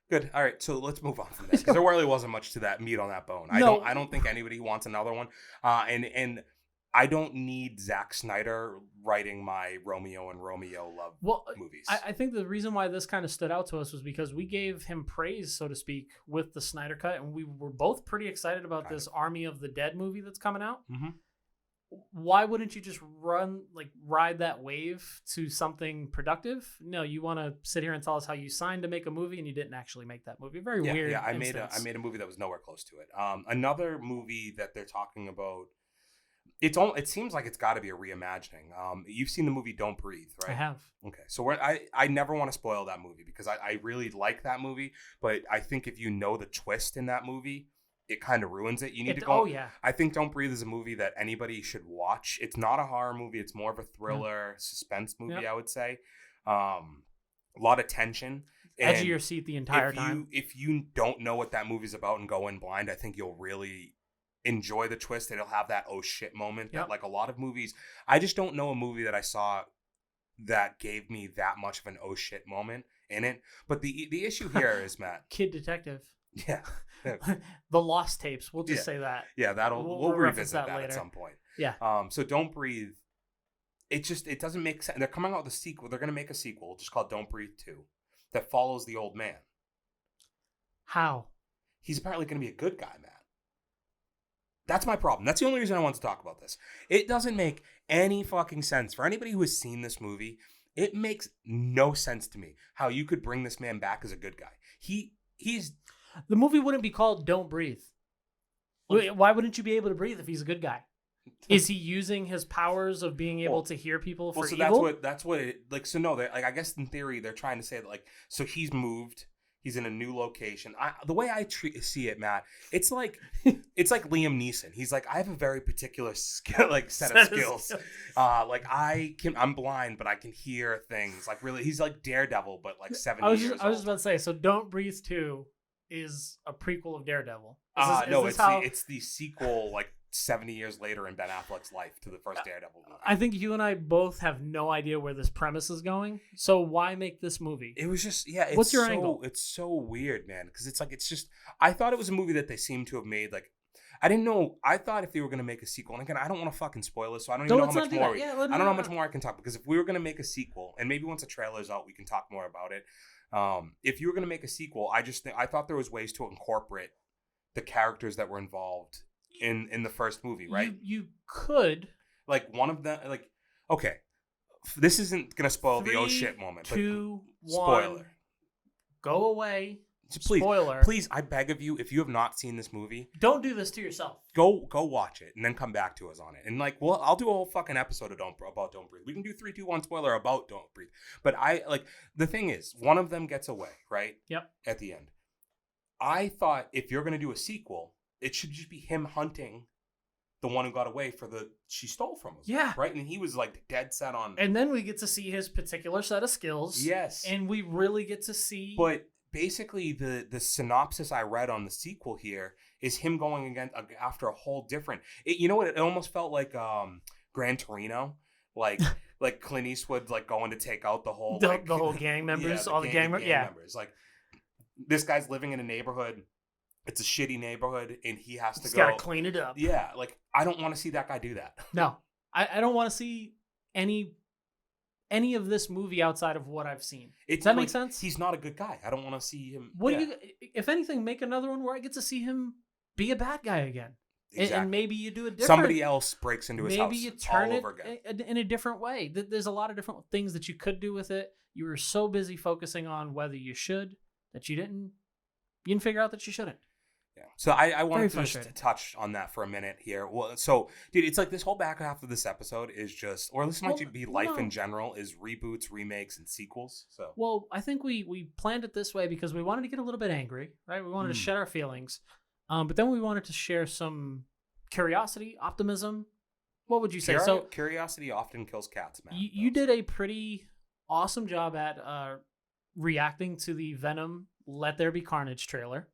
Good. All right. So let's move on from this because there really wasn't much to that meat on that bone. No. I don't think anybody wants another one. And I don't need Zack Snyder writing my Romeo and Romeo love movies. I think the reason why this kind of stood out to us was because we gave him praise, so to speak, with the Snyder Cut, and we were both pretty excited about this Army of the Dead movie that's coming out. Mm-hmm. Why wouldn't you just ride that wave to something productive? No, you want to sit here and tell us how you signed to make a movie and you didn't actually make that movie. Very weird. Yeah, I made a movie that was nowhere close to it. Another movie that they're talking about. It seems like it's got to be a reimagining. You've seen the movie Don't Breathe, right? I have. Okay, so I never want to spoil that movie because I really like that movie, but I think if you know the twist in that movie, it kind of ruins it. You need to go. Oh yeah. I think Don't Breathe is a movie that anybody should watch. It's not a horror movie. It's more of a thriller, suspense movie. I would say. A lot of tension. Edge of your seat the entire time. If you don't know what that movie's about and go in blind, I think you'll really enjoy the twist. It'll have that oh shit moment that like a lot of movies. I just don't know a movie that I saw that gave me that much of an oh shit moment in it. But the issue here is, Matt. Kid Detective. Yeah. The Lost Tapes. We'll just say that. Yeah, we'll revisit that later. at some point. Yeah. So Don't Breathe. It doesn't make sense. They're coming out with a sequel. They're going to make a sequel just called Don't Breathe 2 that follows the old man. How? He's apparently going to be a good guy, Matt. That's my problem. That's the only reason I want to talk about this. It doesn't make any fucking sense. For anybody who has seen this movie, it makes no sense to me how you could bring this man back as a good guy. He's... The movie wouldn't be called Don't Breathe. Why wouldn't you be able to breathe if he's a good guy? Is he using his powers of being able to hear people for evil? That's what it like. So no, I guess in theory they're trying to say that so he's moved. He's in a new location. The way I see it, Matt, it's like Liam Neeson. He's like, I have a very particular skill, set of skills. I'm blind, but I can hear things. Like really, he's like Daredevil, but 70 years old. I was just about to say. So Don't Breathe 2 is a prequel of Daredevil. It's the sequel 70 years later in Ben Affleck's life to the first Daredevil movie. I think you and I both have no idea where this premise is going. So why make this movie? It was just What's your angle? It's so weird, man, because it's just I thought it was a movie that they seemed to have made I didn't know. I thought if they were going to make a sequel, and again, I don't want to fucking spoil it, so I don't even know how much more. I don't know how much more I can talk, because if we were going to make a sequel, and maybe once the trailer's out, we can talk more about it. If you were going to make a sequel, I thought there was ways to incorporate the characters that were involved in the first movie, right? You could. One of them, okay, this isn't going to spoil the oh shit moment. 2, 1. Spoiler. Go away. Please, Spoiler. Please, I beg of you, if you have not seen this movie, don't do this to yourself. Go watch it and then come back to us on it. And I'll do a whole fucking episode about Don't Breathe. We can do 3, 2, 1 spoiler about Don't Breathe. But the thing is, one of them gets away, right? Yep. At the end. I thought if you're going to do a sequel, it should just be him hunting the one who got away she stole from him. Yeah. Right? And he was like dead set on. And then we get to see his particular set of skills. Yes. And we really get to see. But basically the synopsis I read on the sequel here is him going again after a whole different, you know what? It almost felt like Gran Torino, like Clint Eastwood, like going to take out the whole the whole gang members, all the gang members. Like this guy's living in a neighborhood. It's a shitty neighborhood, and he has to He's go. Got to clean it up. Yeah, like I don't want to see that guy do that. No, I don't want to see any of this movie outside of what I've seen. Does that make sense? He's not a good guy. I don't want to see him. What do you? If anything, make another one where I get to see him be a bad guy again. Exactly. And maybe you do a different. Somebody else breaks into his house. Maybe you turn all over again. it in a different way. There's a lot of different things that you could do with it. You were so busy focusing on whether you should that you didn't figure out that you shouldn't. Yeah. So I wanted to just touch on that for a minute here. Well, so dude, it's like this whole back half of this episode is just, or this might be life in general, is reboots, remakes, and sequels. So well, I think we planned it this way because we wanted to get a little bit angry, right? We wanted to shed our feelings, but then we wanted to share some curiosity, optimism. What would you say? So curiosity often kills cats, man. You did a pretty awesome job at reacting to the Venom "Let There Be Carnage" trailer.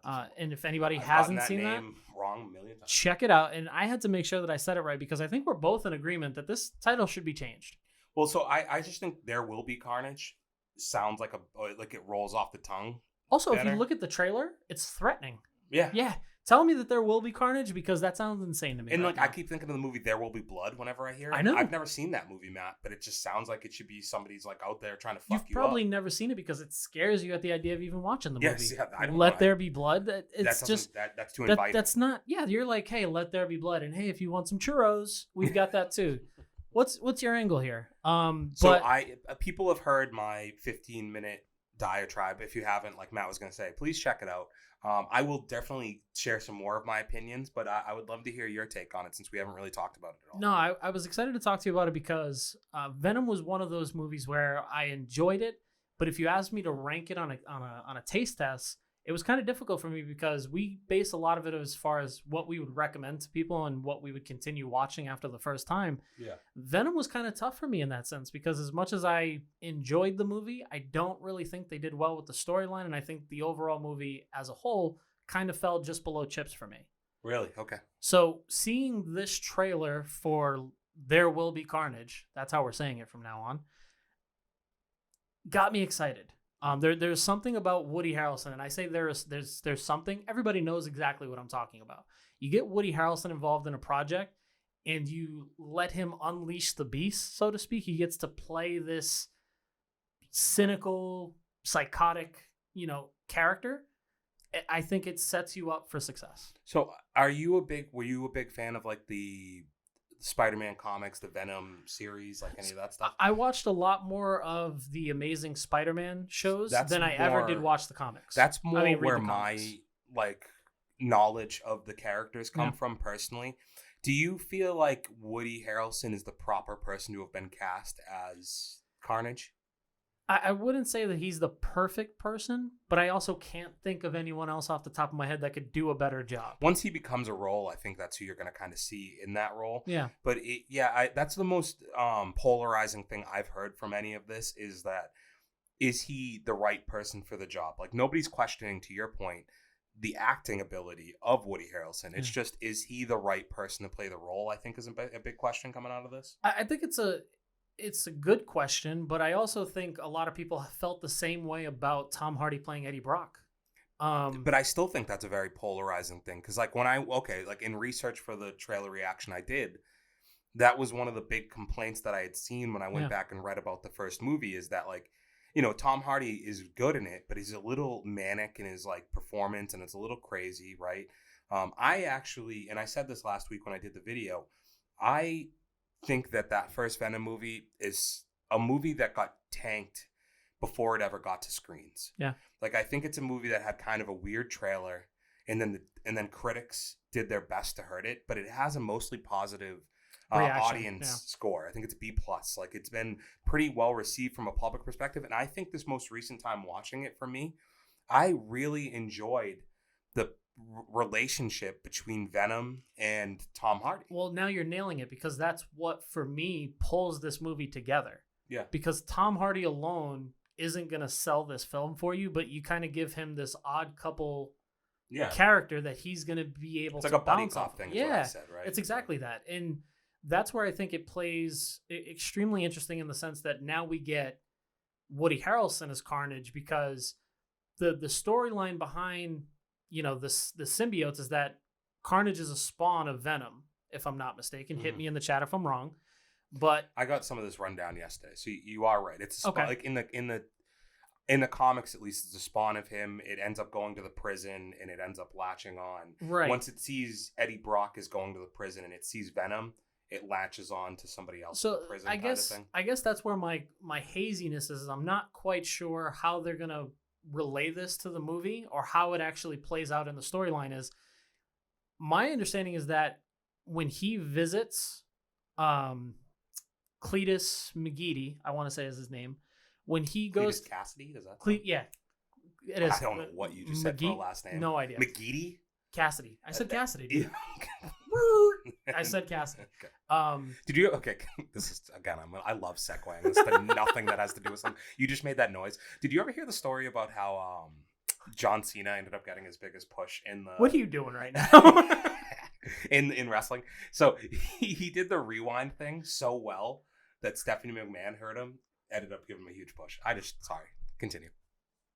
And if anybody hasn't seen that, wrong a million times. Check it out. And I had to make sure that I said it right because I think we're both in agreement that this title should be changed. Well, so I just think There Will Be Carnage sounds like it rolls off the tongue. Also, if you look at the trailer, it's threatening. Yeah. Yeah. Tell me that there will be carnage because that sounds insane to me. And I keep thinking of the movie There Will Be Blood whenever I hear it. I know. I've never seen that movie, Matt, but it just sounds like it should be somebody's like out there trying to fuck you up. You've probably never seen it because it scares you at the idea of even watching the movie. Yes, yeah, I don't Let There Be Blood. That's too inviting. That's not. Yeah, you're like, hey, let there be blood, and hey, if you want some churros, we've got that too. What's your angle here? People have heard my 15-minute diatribe. If you haven't, like Matt was going to say, please check it out. I will definitely share some more of my opinions, but I would love to hear your take on it since we haven't really talked about it at all. No, I was excited to talk to you about it because Venom was one of those movies where I enjoyed it, but if you asked me to rank it on a taste test, it was kind of difficult for me because we base a lot of it as far as what we would recommend to people and what we would continue watching after the first time. Yeah. Venom was kind of tough for me in that sense because as much as I enjoyed the movie, I don't really think they did well with the storyline, and I think the overall movie as a whole kind of fell just below chips for me. Really? Okay. So seeing this trailer for There Will Be Carnage, that's how we're saying it from now on, got me excited. There's something about Woody Harrelson, and I say there's something. Everybody knows exactly what I'm talking about. You get Woody Harrelson involved in a project, and you let him unleash the beast, so to speak. He gets to play this cynical, psychotic, character. I think it sets you up for success. So, were you a big fan of like the Spider-Man comics, the Venom series, like any of that stuff? I watched a lot more of the Amazing Spider-Man shows than I ever did watch the comics. That's more where my knowledge of the characters come from personally. Do you feel like Woody Harrelson is the proper person to have been cast as Carnage? I wouldn't say that he's the perfect person, but I also can't think of anyone else off the top of my head that could do a better job. Once he becomes a role, I think that's who you're going to kind of see in that role. Yeah. But that's the most polarizing thing I've heard from any of this is he the right person for the job? Like nobody's questioning, to your point, the acting ability of Woody Harrelson. It's just, is he the right person to play the role? I think is a big question coming out of this. I think it's a good question, but I also think a lot of people have felt the same way about Tom Hardy playing Eddie Brock. But I still think that's a very polarizing thing because like in research for the trailer reaction I did, that was one of the big complaints that I had seen when I went back and read about the first movie is that like, Tom Hardy is good in it, but he's a little manic in his like performance and it's a little crazy, right? I actually, and I said this last week when I did the video, I think that first Venom movie is a movie that got tanked before it ever got to screens. Yeah. Like I think it's a movie that had kind of a weird trailer and then critics did their best to hurt it, but it has a mostly positive audience score. I think it's B+. Like it's been pretty well received from a public perspective, and I think this most recent time watching it for me, I really enjoyed relationship between Venom and Tom Hardy. Well, now you're nailing it, because that's what, for me, pulls this movie together. Yeah. Because Tom Hardy alone isn't going to sell this film for you, but you kind of give him this odd couple character that he's going to be able to bounce off. It's like a buddy cop thing, is what I said, right? It's exactly that. And that's where I think it plays extremely interesting, in the sense that now we get Woody Harrelson as Carnage, because the storyline behind, the symbiotes is that Carnage is a spawn of Venom, if I'm not mistaken. Hit me in the chat if I'm wrong. But I got some of this rundown yesterday, so you are right. It's a spawn, like in the comics, at least, it's a spawn of him. It ends up going to the prison, and it ends up latching on. Right. Once it sees Eddie Brock is going to the prison, and it sees Venom, it latches on to somebody else in the prison. I guess that's where my haziness is. I'm not quite sure how they're gonna relay this to the movie, or how it actually plays out in the storyline. Is my understanding is that when he visits Cletus McGeady, I want to say is his name, when he goes Cletus Cassidy, does that yeah, it is. I don't know what you just said for a last name. No idea. McGeady? Cassidy. I said Cassidy. Yeah. I said Cassidy. Okay. Did you? Okay, this is again. I love segueing. This is nothing that has to do with something. You just made that noise. Did you ever hear the story about how John Cena ended up getting his biggest push in the? What are you doing right now? in wrestling. So he did the rewind thing so well that Stephanie McMahon heard him, ended up giving him a huge push. Sorry. Continue.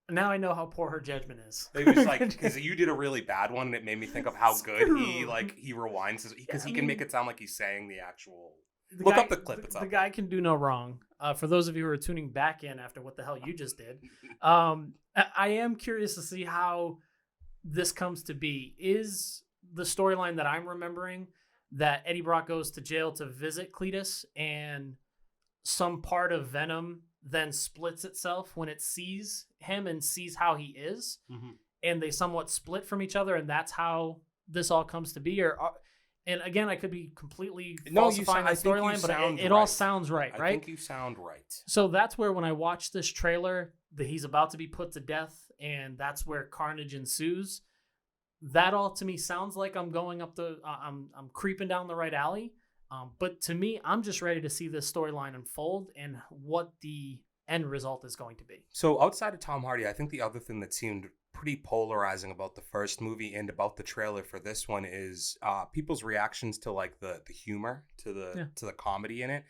Now I know how poor her judgment is. It was like, because you did a really bad one, and it made me think of how good he rewinds, because he can make it sound like he's saying the actual. Look up the clip. It's up. The guy can do no wrong. For those of you who are tuning back in after what the hell you just did, I am curious to see how this comes to be. Is the storyline that I'm remembering that Eddie Brock goes to jail to visit Cletus, and some part of Venom then splits itself when it sees him and sees how he is, and they somewhat split from each other, and that's how this all comes to be? And again, I could be completely falsifying that storyline, but it all sounds right, right? I think you sound right. So that's where, when I watch this trailer, that he's about to be put to death, and that's where carnage ensues. That all to me sounds like I'm going up I'm creeping down the right alley. But to me, I'm just ready to see this storyline unfold and what the end result is going to be. So outside of Tom Hardy, I think the other thing that seemed pretty polarizing about the first movie and about the trailer for this one is people's reactions to like the humor, to the comedy in it.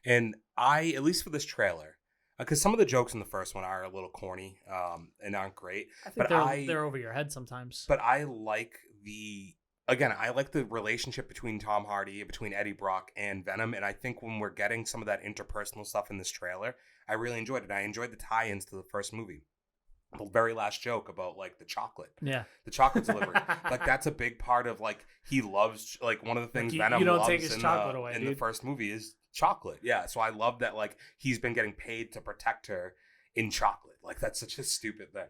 And at least for this trailer, because some of the jokes in the first one are a little corny and aren't great. I think they're over your head sometimes. But I like the relationship between Tom Hardy, between Eddie Brock and Venom. And I think when we're getting some of that interpersonal stuff in this trailer, I really enjoyed it. I enjoyed the tie-ins to the first movie. The very last joke about like the chocolate. Yeah. The chocolate delivery. Like that's a big part of like he loves like one of the things Venom loves take his chocolate away, in the first movie is chocolate. Yeah. So I love that like he's been getting paid to protect her in chocolate. Like that's such a stupid thing.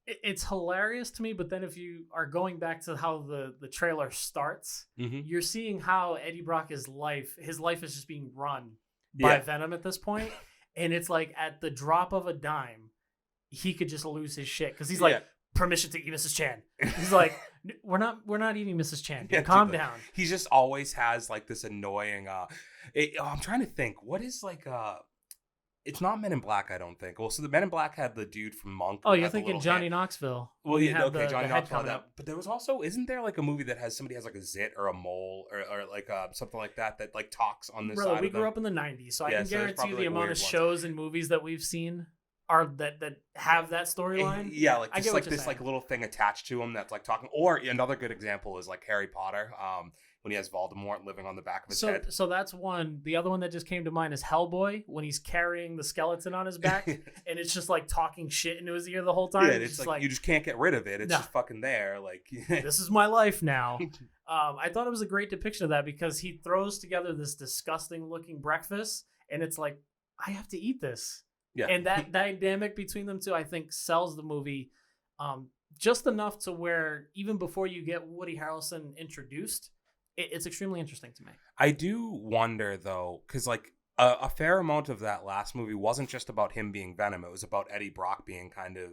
It's hilarious to me, but then if you are going back to how the trailer starts, you're seeing how Eddie Brock's life is just being run by Venom at this point. And it's like at the drop of a dime, he could just lose his shit because he's like, permission to eat Mrs. Chan. He's like, we're not eating Mrs. Chan. Calm down. He just always has like this annoying. I'm trying to think. What is like It's not Men in Black, I don't think. Well, so the Men in Black had the dude from Monk. Oh, you're thinking Johnny Knoxville. Well, yeah, okay, Johnny Knoxville. But there was also, isn't there like a movie that somebody has like a zit or a mole or like something like that like talks on this side? We grew up in the 90s, so I can guarantee you the amount of shows and movies that we've seen are that have that storyline. Yeah, like just like this saying. Like little thing attached to him that's like talking. Or another good example is like Harry Potter. When he has Voldemort living on the back of his head. So that's one. The other one that just came to mind is Hellboy, when he's carrying the skeleton on his back and it's just like talking shit into his ear the whole time. Yeah, it's like you just can't get rid of it. It's just fucking there. Like this is my life now. I thought it was a great depiction of that because he throws together this disgusting looking breakfast and it's like, I have to eat this. Yeah. And that dynamic between them two, I think, sells the movie just enough to where even before you get Woody Harrelson introduced, it's extremely interesting to me. I do wonder, though, because like a fair amount of that last movie wasn't just about him being Venom. It was about Eddie Brock being kind of,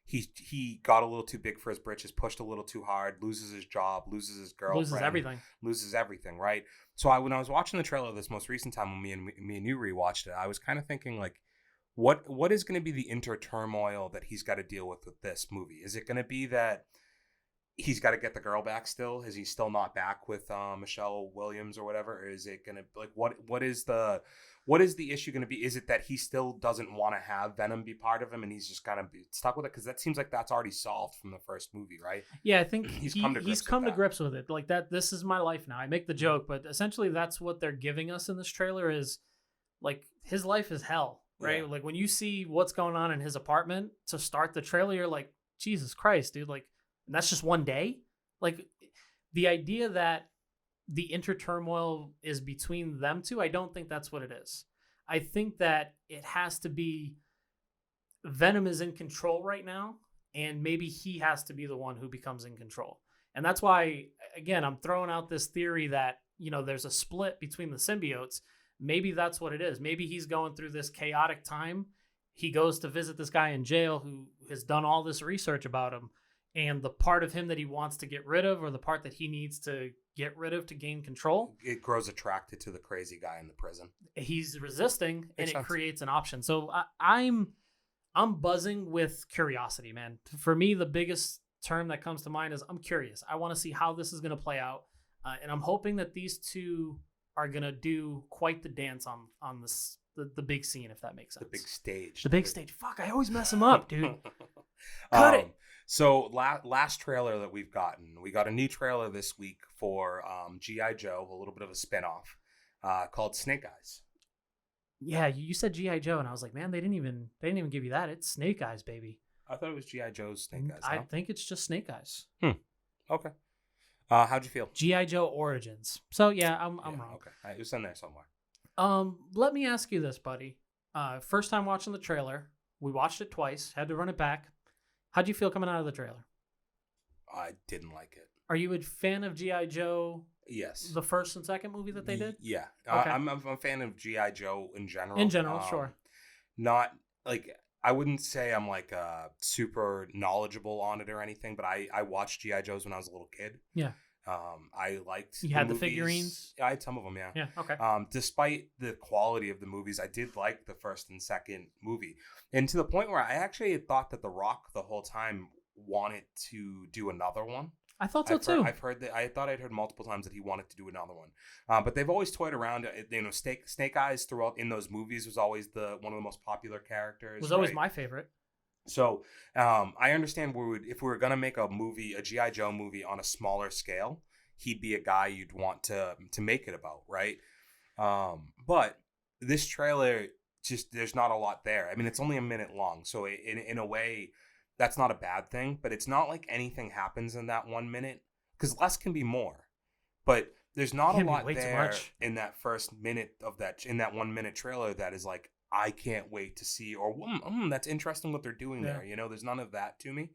he got a little too big for his britches, pushed a little too hard, loses his job, loses his girlfriend, loses everything, right? So when I was watching the trailer this most recent time when me and you rewatched it, I was kind of thinking like, what is going to be the inner turmoil that he's got to deal with this movie? Is it going to be that he's got to get the girl back still? Is he still not back with Michelle Williams or whatever? Or is it going to like what is the issue going to be? Is it that he still doesn't want to have Venom be part of him and he's just kind of stuck with it? Because that seems like that's already solved from the first movie, right? Yeah, I think he's come to grips with it. Like that, this is my life now. I make the joke, but essentially that's what they're giving us in this trailer is like his life is hell, right? Yeah. Like when you see what's going on in his apartment to start the trailer, you're like, Jesus Christ, dude. Like, and that's just one day. Like the idea that the interturmoil is between them two, I don't think that's what it is. I think that it has to be Venom is in control right now, and maybe he has to be the one who becomes in control. And that's why, again, I'm throwing out this theory that, you know, there's a split between the symbiotes. Maybe that's what it is. Maybe he's going through this chaotic time. He goes to visit this guy in jail who has done all this research about him. And the part of him that he wants to get rid of, or the part that he needs to get rid of to gain control, it grows attracted to the crazy guy in the prison. He's resisting, and it creates an option. So I'm buzzing with curiosity, man. For me, the biggest term that comes to mind is I'm curious. I want to see how this is going to play out, and I'm hoping that these two are going to do quite the dance on this the big scene, if that makes sense. The big stage. The big stage. Fuck, I always mess them up, dude. Cut it. So last trailer that we've gotten, we got a new trailer this week for G.I. Joe, a little bit of a spinoff called Snake Eyes. Yeah, you said G.I. Joe, and I was like, man, they didn't even give you that. It's Snake Eyes, baby. I thought it was G.I. Joe's Snake Eyes. I think it's just Snake Eyes. Okay. How'd you feel? G.I. Joe Origins. So yeah, I'm wrong. Okay, it was in there somewhere. Let me ask you this, buddy. First time watching the trailer, we watched it twice. Had to run it back. How'd you feel coming out of the trailer? I didn't like it. Are you a fan of G.I. Joe? Yes. The first and second movie that they did? Yeah. Okay. I'm a fan of G.I. Joe in general. In general, sure. Not like, I wouldn't say I'm like super knowledgeable on it or anything, but I watched G.I. Joes when I was a little kid. Yeah. I liked You had the figurines? I had some of them, yeah. Yeah, okay. Despite the quality of the movies, I did like the first and second movie. And to the point where I actually had thought that The Rock the whole time wanted to do another one. I thought so too. I've heard that. I thought I'd heard multiple times that he wanted to do another one. But they've always toyed around. You know, Snake Eyes throughout in those movies was always one of the most popular characters. Was always my favorite. So I understand if we were gonna make a G.I. Joe movie on a smaller scale, he'd be a guy you'd want to make it about, right? But this trailer, just there's not a lot there. I mean, it's only a minute long, so in a way, that's not a bad thing. But it's not like anything happens in that 1 minute, because less can be more. But there's not a lot there in that first minute of in that 1 minute trailer that is like, I can't wait to see, or that's interesting what they're doing there. You know, there's none of that to me.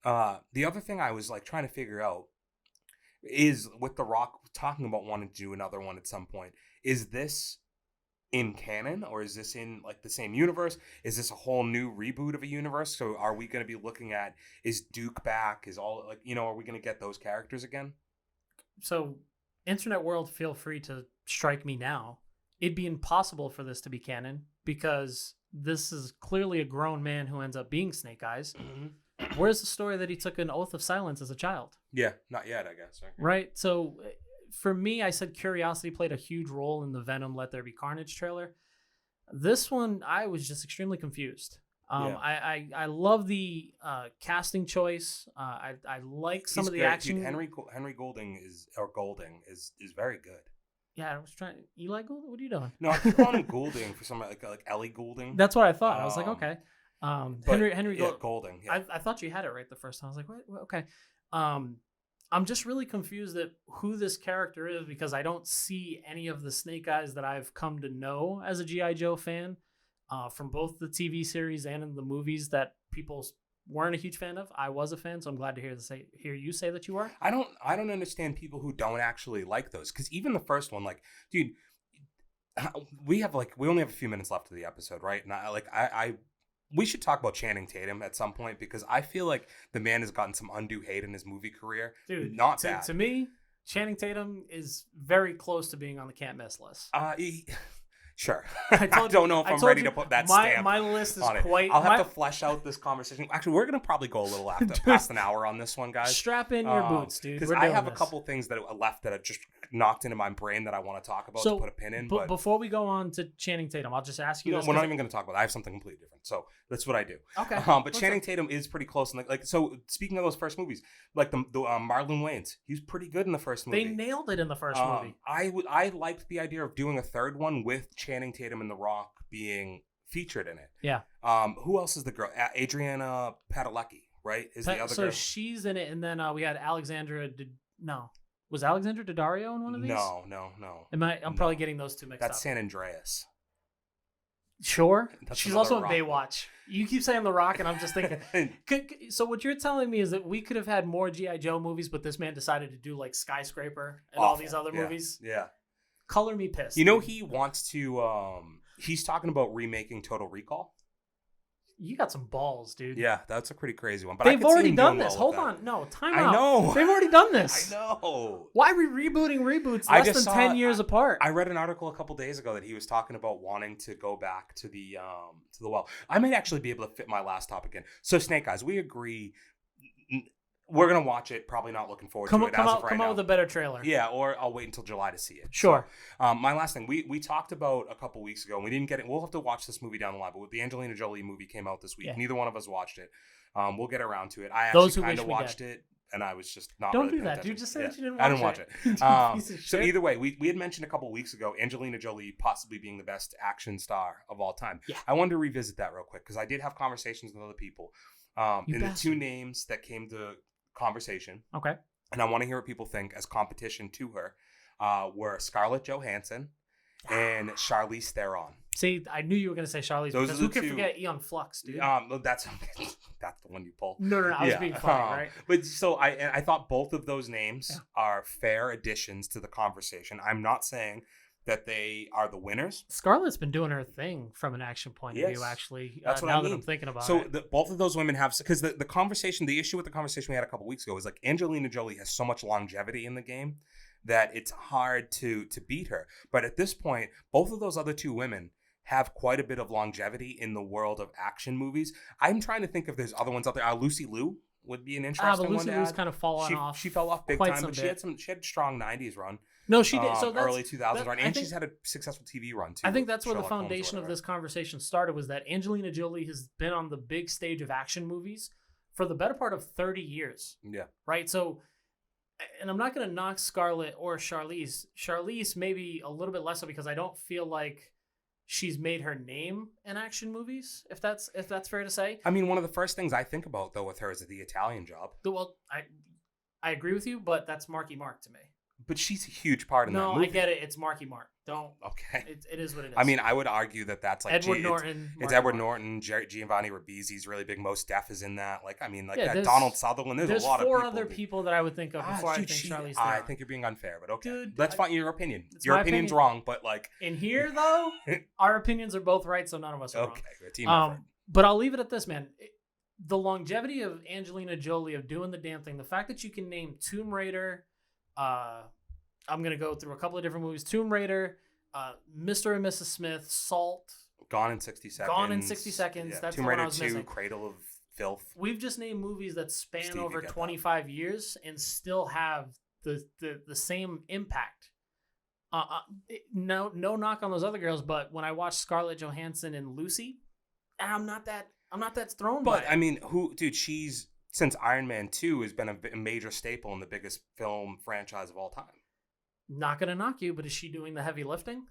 The other thing I was like trying to figure out is with The Rock talking about wanting to do another one at some point. Is this in canon, or is this in like the same universe? Is this a whole new reboot of a universe? So are we going to be looking at, is Duke back? Is all like, you know, are we going to get those characters again? So internet world, feel free to strike me now. It'd be impossible for this to be canon, because this is clearly a grown man who ends up being Snake Eyes. Mm-hmm. Where's the story that he took an oath of silence as a child? Yeah, not yet, I guess. Okay. Right? So for me, I said curiosity played a huge role in the Venom Let There Be Carnage trailer. This one, I was just extremely confused. I love the casting choice. I like some of the action. Dude, Henry Golding is very good. Yeah, I was trying. Eli Goulding? What are you doing? No, I keep calling him Goulding for some like Ellie Goulding. That's what I thought. I was like, okay. Henry Golding. Yeah. I thought you had it right the first time. I was like, what? Okay. I'm just really confused at who this character is, because I don't see any of the Snake Eyes that I've come to know as a G.I. Joe fan, from both the TV series and in the movies that people weren't a huge fan of. I was a fan, so I'm glad to hear you say that you are. I don't understand people who don't actually like those, because even the first one, like, dude, we only have a few minutes left of the episode, right? And we should talk about Channing Tatum at some point because I feel like the man has gotten some undue hate in his movie career. Dude, not bad. To me, Channing Tatum is very close to being on the can't miss list. Sure. I don't know if I'm ready to put that stamp. My list is on it. quite. I'll have to flesh out this conversation. Actually, we're gonna probably go a little past an hour on this one, guys. Strap in your boots, dude. Because I have a couple things that left that have just knocked into my brain that I want to talk about to put a pin in. But before we go on to Channing Tatum, I'll just ask you. We're not even going to talk about it. I have something completely different. So that's what I do. Okay. But Channing Tatum is pretty close. And so speaking of those first movies, like the Marlon Wayans, he was pretty good in the first movie. They nailed it in the first movie. I liked the idea of doing a third one with Channing Tatum and The Rock being featured in it. Yeah. Who else is the girl? Adriana Padalecki, right? Is the other girl? So she's in it, and then we had Alexandra. Was Alexandra Daddario in one of these? No. I'm probably getting those two mixed up. That's San Andreas. Sure. She's also in Baywatch. You keep saying The Rock, and I'm just thinking. So what you're telling me is that we could have had more G.I. Joe movies, but this man decided to do like Skyscraper and all these other movies? Yeah. Color me pissed. You know, he wants to, he's talking about remaking Total Recall. You got some balls, dude. Yeah, that's a pretty crazy one. But they've already done this. Hold on. No, time out. I know. They've already done this. I know. Why are we rebooting reboots less than 10 years apart? I read an article a couple days ago that he was talking about wanting to go back to the well. I might actually be able to fit my last topic in. So Snake Eyes, we agree. We're going to watch it. Probably not looking forward to it as of right now. Come out with a better trailer. Yeah, or I'll wait until July to see it. Sure. So, my last thing, we talked about a couple weeks ago, and we didn't get it. We'll have to watch this movie down the line, but the Angelina Jolie movie came out this week. Yeah. Neither one of us watched it. We'll get around to it. I actually kind of watched it, and I was just not Don't really do that. attention. You just said that you didn't watch it. I didn't watch it. So either way, we had mentioned a couple weeks ago Angelina Jolie possibly being the best action star of all time. Yeah. I wanted to revisit that real quick because I did have conversations with other people. And the two names that came to conversation. Okay. And I want to hear what people think as competition to her were Scarlett Johansson and Charlize Theron. See, I knew you were going to say Charlize because who can forget Aeon Flux, dude? That's the one you pulled. No, I was being funny, right? But so I thought both of those names are fair additions to the conversation. I'm not saying that they are the winners. Scarlett's been doing her thing from an action point of view, actually. That's what now I mean. That I'm thinking about so it. Both of those women have, because the issue with the conversation we had a couple weeks ago is like Angelina Jolie has so much longevity in the game that it's hard to beat her. But at this point, both of those other two women have quite a bit of longevity in the world of action movies. I'm trying to think if there's other ones out there. Lucy Liu would be an interesting one. Lucy Liu's kind of fallen off. She fell off big time, but she had a strong 90s run. No, she did. So early 2000s run, and she's had a successful TV run too. I think that's where the foundation of this conversation started, was that Angelina Jolie has been on the big stage of action movies for the better part of 30 years. Yeah. Right. So, and I'm not going to knock Scarlett or Charlize. Charlize maybe a little bit less so because I don't feel like she's made her name in action movies. If that's fair to say. I mean, one of the first things I think about though with her is the Italian Job. Well, I agree with you, but that's Marky Mark to me. But she's a huge part in that movie. No, I get it. It's Marky Mark. Don't. Okay. It is what it is. I mean, I would argue that that's like Edward Norton. It's Edward Norton. Giovanni Ribisi's really big. Mos Def is in that. Like, I mean, like that. There's Donald Sutherland. There's a lot of people. There's 4 other people that I would think of before I think Charlize Theron. I think you're being unfair, but okay. Dude, that's fine. Your opinion. Your opinion's wrong, but like. In here, though, our opinions are both right, so none of us are wrong. Okay. Team effort. But I'll leave it at this, man. The longevity of Angelina Jolie of doing the damn thing. The fact that you can name Tomb Raider. I'm going to go through a couple of different movies. Tomb Raider, Mr. and Mrs. Smith, Salt. Gone in 60 Seconds. Yeah. That's Tomb the one Raider I was 2, missing. Cradle of Filth. We've just named movies that span over 25 years and still have the same impact. No knock on those other girls, but when I watch Scarlett Johansson and Lucy, I'm not that thrown by it. But I mean, she's since Iron Man 2 has been a major staple in the biggest film franchise of all time. Not gonna knock you, but is she doing the heavy lifting?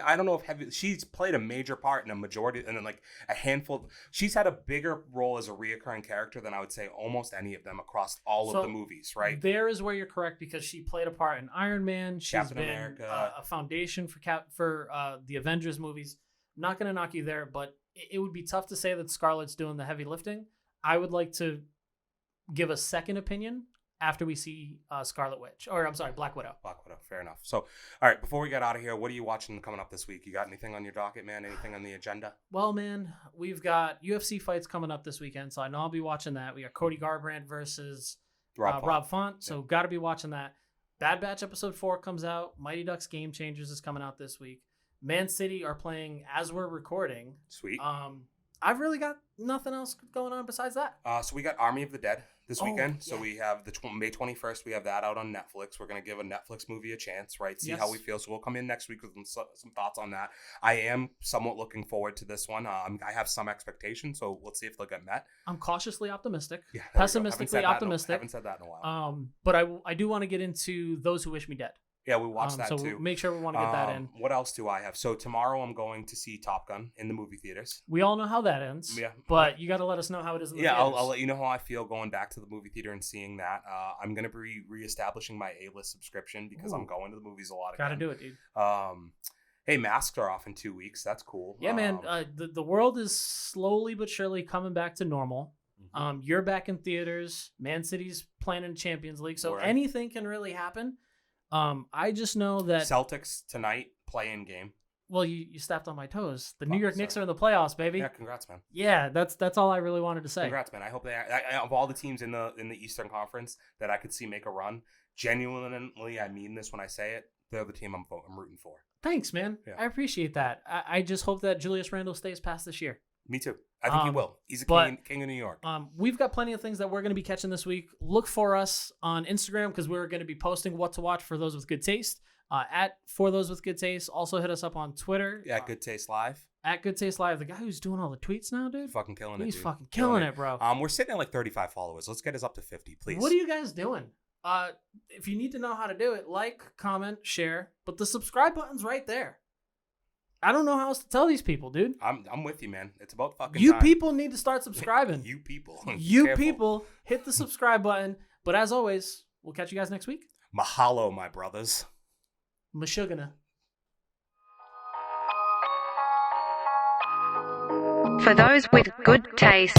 I don't know if she's played a major part in a majority, and then like a handful. She's had a bigger role as a reoccurring character than I would say almost any of them across all of the movies, right? There is where you're correct because she played a part in Iron Man. She's Captain been America. A foundation for the Avengers movies. Not gonna knock you there, but it would be tough to say that Scarlett's doing the heavy lifting. I would like to give a second opinion after we see Black Widow. Black Widow. Fair enough. So, all right, before we get out of here, what are you watching coming up this week? You got anything on your docket, man? Anything on the agenda? Well, man, we've got UFC fights coming up this weekend, so I know I'll be watching that. We got Cody Garbrandt versus Rob Font, so got to be watching that. Bad Batch episode 4 comes out. Mighty Ducks Game Changers is coming out this week. Man City are playing as we're recording. Sweet. I've really got nothing else going on besides that. So we got Army of the Dead this weekend. Yeah. So we have the May 21st. We have that out on Netflix. We're going to give a Netflix movie a chance, right? See how we feel. So we'll come in next week with some thoughts on that. I am somewhat looking forward to this one. I have some expectations, so let's see if they'll get met. I'm cautiously optimistic. Yeah, pessimistically optimistic. Haven't said that in a while. But I do want to get into Those Who Wish Me Dead. Yeah, we watched that so too. Make sure we want to get that in. What else do I have? So tomorrow I'm going to see Top Gun in the movie theaters. We all know how that ends. Yeah. But you got to let us know how it is in the theaters. I'll let you know how I feel going back to the movie theater and seeing that. I'm going to be reestablishing my A-list subscription because I'm going to the movies a lot again. Got to do it, dude. Hey, masks are off in 2 weeks. That's cool. Yeah, man. The world is slowly but surely coming back to normal. Mm-hmm. You're back in theaters. Man City's playing in Champions League. So anything can really happen. I just know that Celtics tonight play-in game. Well, you stepped on my toes. The New York Knicks are in the playoffs, baby. Yeah, congrats, man. Yeah, that's all I really wanted to say. Congrats, man. I hope of all the teams in the Eastern Conference that I could see make a run. Genuinely, I mean this when I say it. They're the team I'm rooting for. Thanks, man. Yeah. I appreciate that. I just hope that Julius Randle stays past this year. Me too. I think he will. He's a king of New York. We've got plenty of things that we're going to be catching this week. Look for us on Instagram because we're going to be posting what to watch for those with good taste. For those with good taste. Also hit us up on Twitter. Yeah, Good Taste Live. At Good Taste Live. The guy who's doing all the tweets now, dude. Fucking killing it, He's dude. fucking killing it, bro. We're sitting at like 35 followers. Let's get us up to 50, please. What are you guys doing? If you need to know how to do it, like, comment, share. But the subscribe button's right there. I don't know how else to tell these people, dude. I'm with you, man. It's about fucking You time. people need to start subscribing. You people. You people, hit the subscribe button. But as always, we'll catch you guys next week. Mahalo, my brothers. Mashugana. For those with good taste.